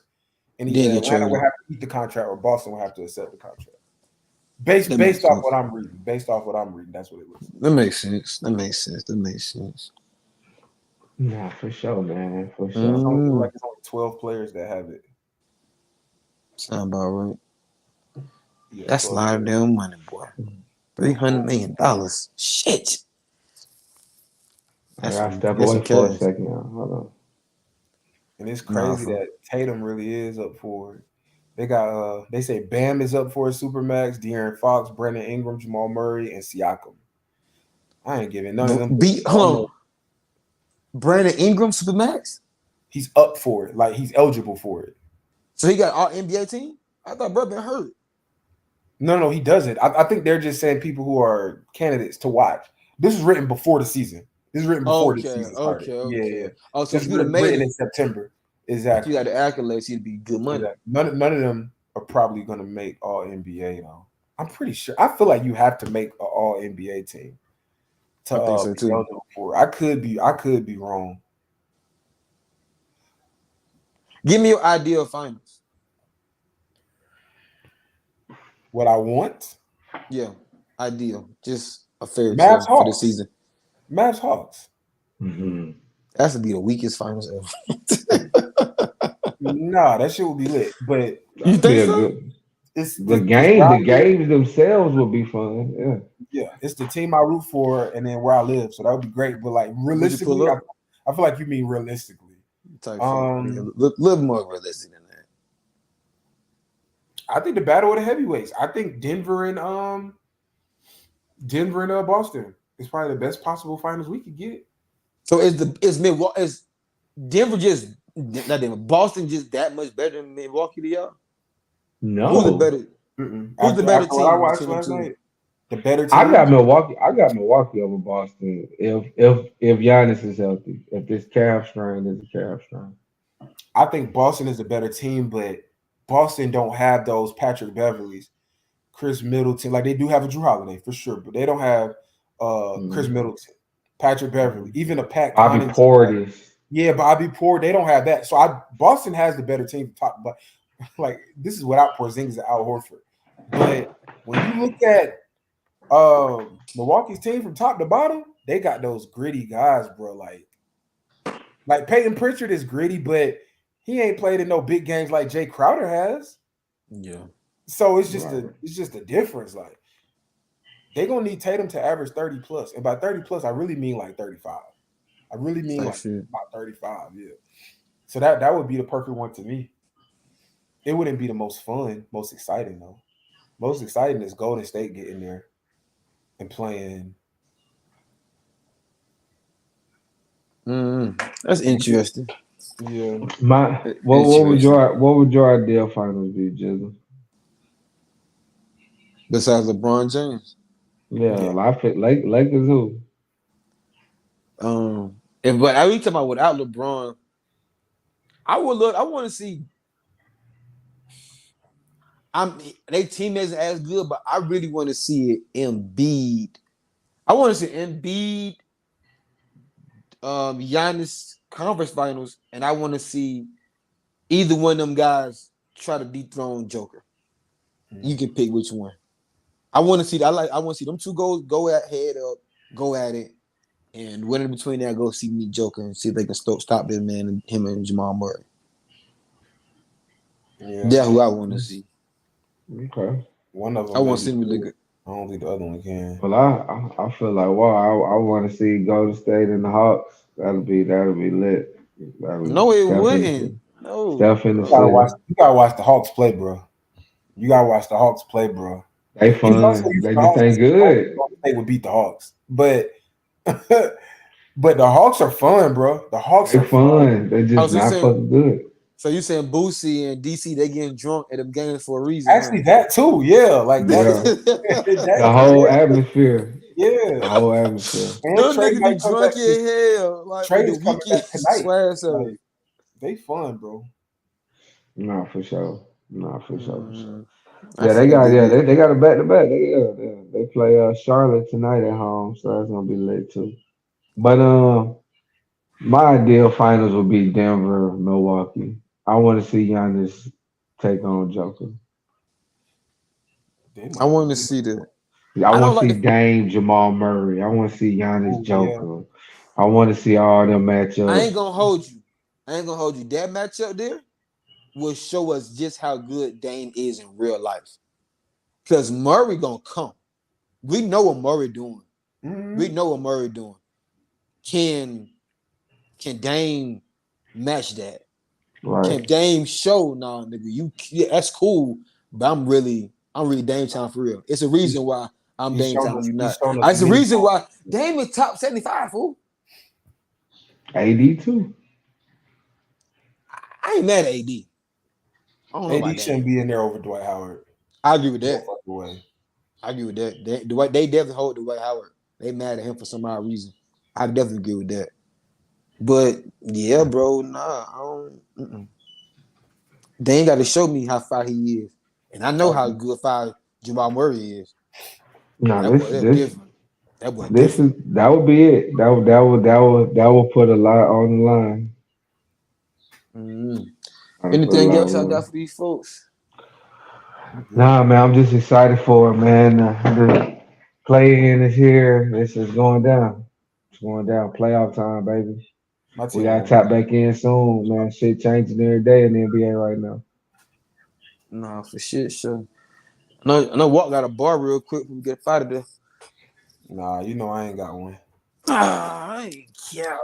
and Then either get Atlanta traded. would have to eat the contract or Boston would have to accept the contract. That makes Based off sense. what I'm reading, that's what it looks like. That makes sense. That makes sense. Nah, for sure, man. For sure. It's only 12 players that have it. Sound about right. Yeah, That's a 12 lot of players. damn money, boy. $300 million. Shit. I That's gotta step some away for a cash. second. Now. Hold on. And it's crazy that Tatum really is up for it. They got they say Bam is up for a supermax, De'Aaron Fox, Brandon Ingram, Jamal Murray, and Siakam. I ain't giving none of them. Hold on. Brandon Ingram Supermax? He's up for it. Like he's eligible for it. So he got all NBA team? I thought bro been hurt. No, he doesn't. I think they're just saying people who are candidates to watch. This is written before the season. This is written before the season started. Okay. Yeah. Oh, so It's if you'd have made written it in September. if Exactly. you got the accolades, you'd be good money. Exactly. None of them are probably going to make All NBA though. I'm pretty sure. I feel like you have to make an All NBA team to I think so be too. eligible for it. I could be wrong. Give me your ideal finals. What I want? Yeah, ideal. Just a fair Mavs for the Hawks. season. Mavs Hawks. Mm-hmm. That's to be the weakest finals ever. Nah, that shit would be lit. But You think so? it's The games themselves will be fun. Yeah. Yeah, it's the team I root for, and then where I live. So that would be great. But like realistically, I feel like you mean realistically. Type little more realistic than that. I think the battle of the heavyweights. I think Denver and Boston is probably the best possible finals we could get. So is Denver just not Denver, Boston just that much better than Milwaukee to y'all? No. Who's the better? Who's the better team? I watched last night. The better team. I got Milwaukee over Boston. If Giannis is healthy, if this calf strain is a calf strain. I think Boston is the better team, but Boston don't have those Patrick Beverleys, Chris Middleton. Like they do have a Drew Holiday for sure, but they don't have Chris Middleton, Patrick Beverley, even a Pat Bobby Portis. Yeah, Bobby Portis. They don't have that. So Boston has the better team top, but like this is without Porzingis and Al Horford. But when you look at Milwaukee's team from top to bottom, they got those gritty guys, bro. Like Peyton Pritchard is gritty, but he ain't played in no big games like Jay Crowder has. Yeah. So it's just a difference. Like they're gonna need Tatum to average 30 plus. And by 30 plus, I really mean like 35. I really mean like about 35, yeah. So that would be the perfect one to me. It wouldn't be the most fun, most exciting though. Most exciting is Golden State getting there and playing. That's interesting. Yeah. What would your ideal finals be, Jizzle? Besides LeBron James. Yeah. I think Lakers who? But I talking about without LeBron, I want to see. They team isn't as good, but I really want to see it Embiid. I want to see Embiid, Giannis conference finals, and I want to see either one of them guys try to dethrone Joker. You can pick which one. I want to see that. I want to see them two go at head up, go at it, and when in between that, go see me Joker and see if they can stop this man and him and Jamal Murray. Yeah, that's who I want to see. Okay. One of them. I want to see him really good. I don't think the other one can. Well, I feel like I want to see Golden State and the Hawks. That'll be lit. No, it wouldn't. No. Steph in the you gotta watch the Hawks play, bro. They fun. They just ain't good. They would beat the Hawks, but But the Hawks are fun, bro. The Hawks They are fun. fun. They're just so you not saying fucking good. so you saying Boosie and DC they getting drunk at them games for a reason, Actually, that too. Yeah, like that. Yeah. The that whole atmosphere. The yeah. whole atmosphere. And Them Trey niggas be might come drunk back. as hell, like Trey with the is coming weekend back tonight. swag service. Like, they fun, bro. Nah, for sure. Nah, for sure. For sure. I Yeah, feel like they got a back to back. They play Charlotte tonight at home, so that's gonna be lit too. But my ideal finals would be Denver, Milwaukee. I want to see Giannis take on Joker. They I might want to be. see that. I I want don't to like see the. Dame, Jamal Murray. I want to see Giannis, Oh yeah. Joker. I want to see all them I matchups. ain't gonna hold you. That matchup there will show us just how good Dame is in real life. Cause Murray gonna come. We know what Murray doing. We Mhm. know what Murray doing. Can Dame match that? Right. Can Dame show? Nah, nigga, that's cool. But I'm really Dame time for real. It's a reason why I'm He's Dame shown time. us. You He's not. shown us It's the many reason times. why Dame is top 75. Fool. AD too. I ain't mad at AD. I don't know about AD shouldn't Dame. be in there over Dwight Howard. I agree with No that. fucking way. I agree with that. They definitely hold Dwight Howard. They mad at him for some odd reason. I definitely agree with that. But yeah, bro, nah, I don't. They ain't got to show me how far he is, and I know how good far Jamal Murray is. No, That boy, that's this different. That boy this is different. that would be it. That would put a lot on the line. Mhm. I would put a Anything lot else on the I got line. for these folks? Nah, man, I'm just excited for it, man. The play-in is here. This is going down. It's going down. Playoff time, baby. My We team gotta won't win. tap back in soon, man. Shit changing every day in the NBA right now. Nah, for shit, sure. I know. Walk got a bar real quick when we get out of there. Nah, you know I ain't got one. Ah, I ain't care.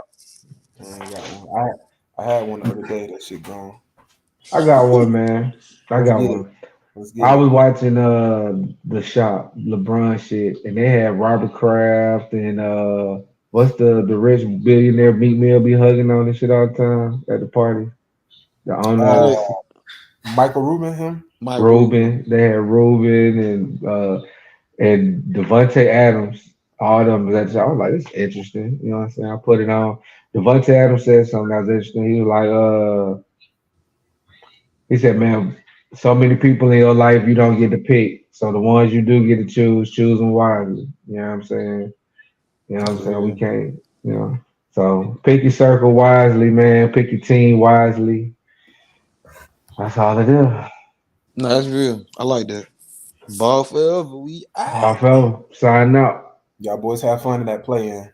I ain't got one. I had one the other day. That shit gone. I got one, man. I Let's got get it. one. Let's get I it. was watching the shop, LeBron shit, and they had Robert Kraft and what's the rich billionaire Meat Mill be hugging on and shit all the time at the party. The owner Uh, Alex, Michael Rubin, him. Mike Rubin. Ruben. They had Ruben and Devontae Adams. All them. That I was like, it's interesting. You know what I'm saying? I put it on. Devontae Adams said something that was interesting. He was like, he said, man, so many people in your life you don't get to pick. So the ones you do get to choose them wisely. You know what I'm saying? You know what I'm saying? We Yeah. can't, you know. So pick your circle wisely, man. Pick your team wisely. That's all it is. No, that's real. I like that. Ball forever. We My out. fellow, sign out. Y'all boys have fun in that play-in.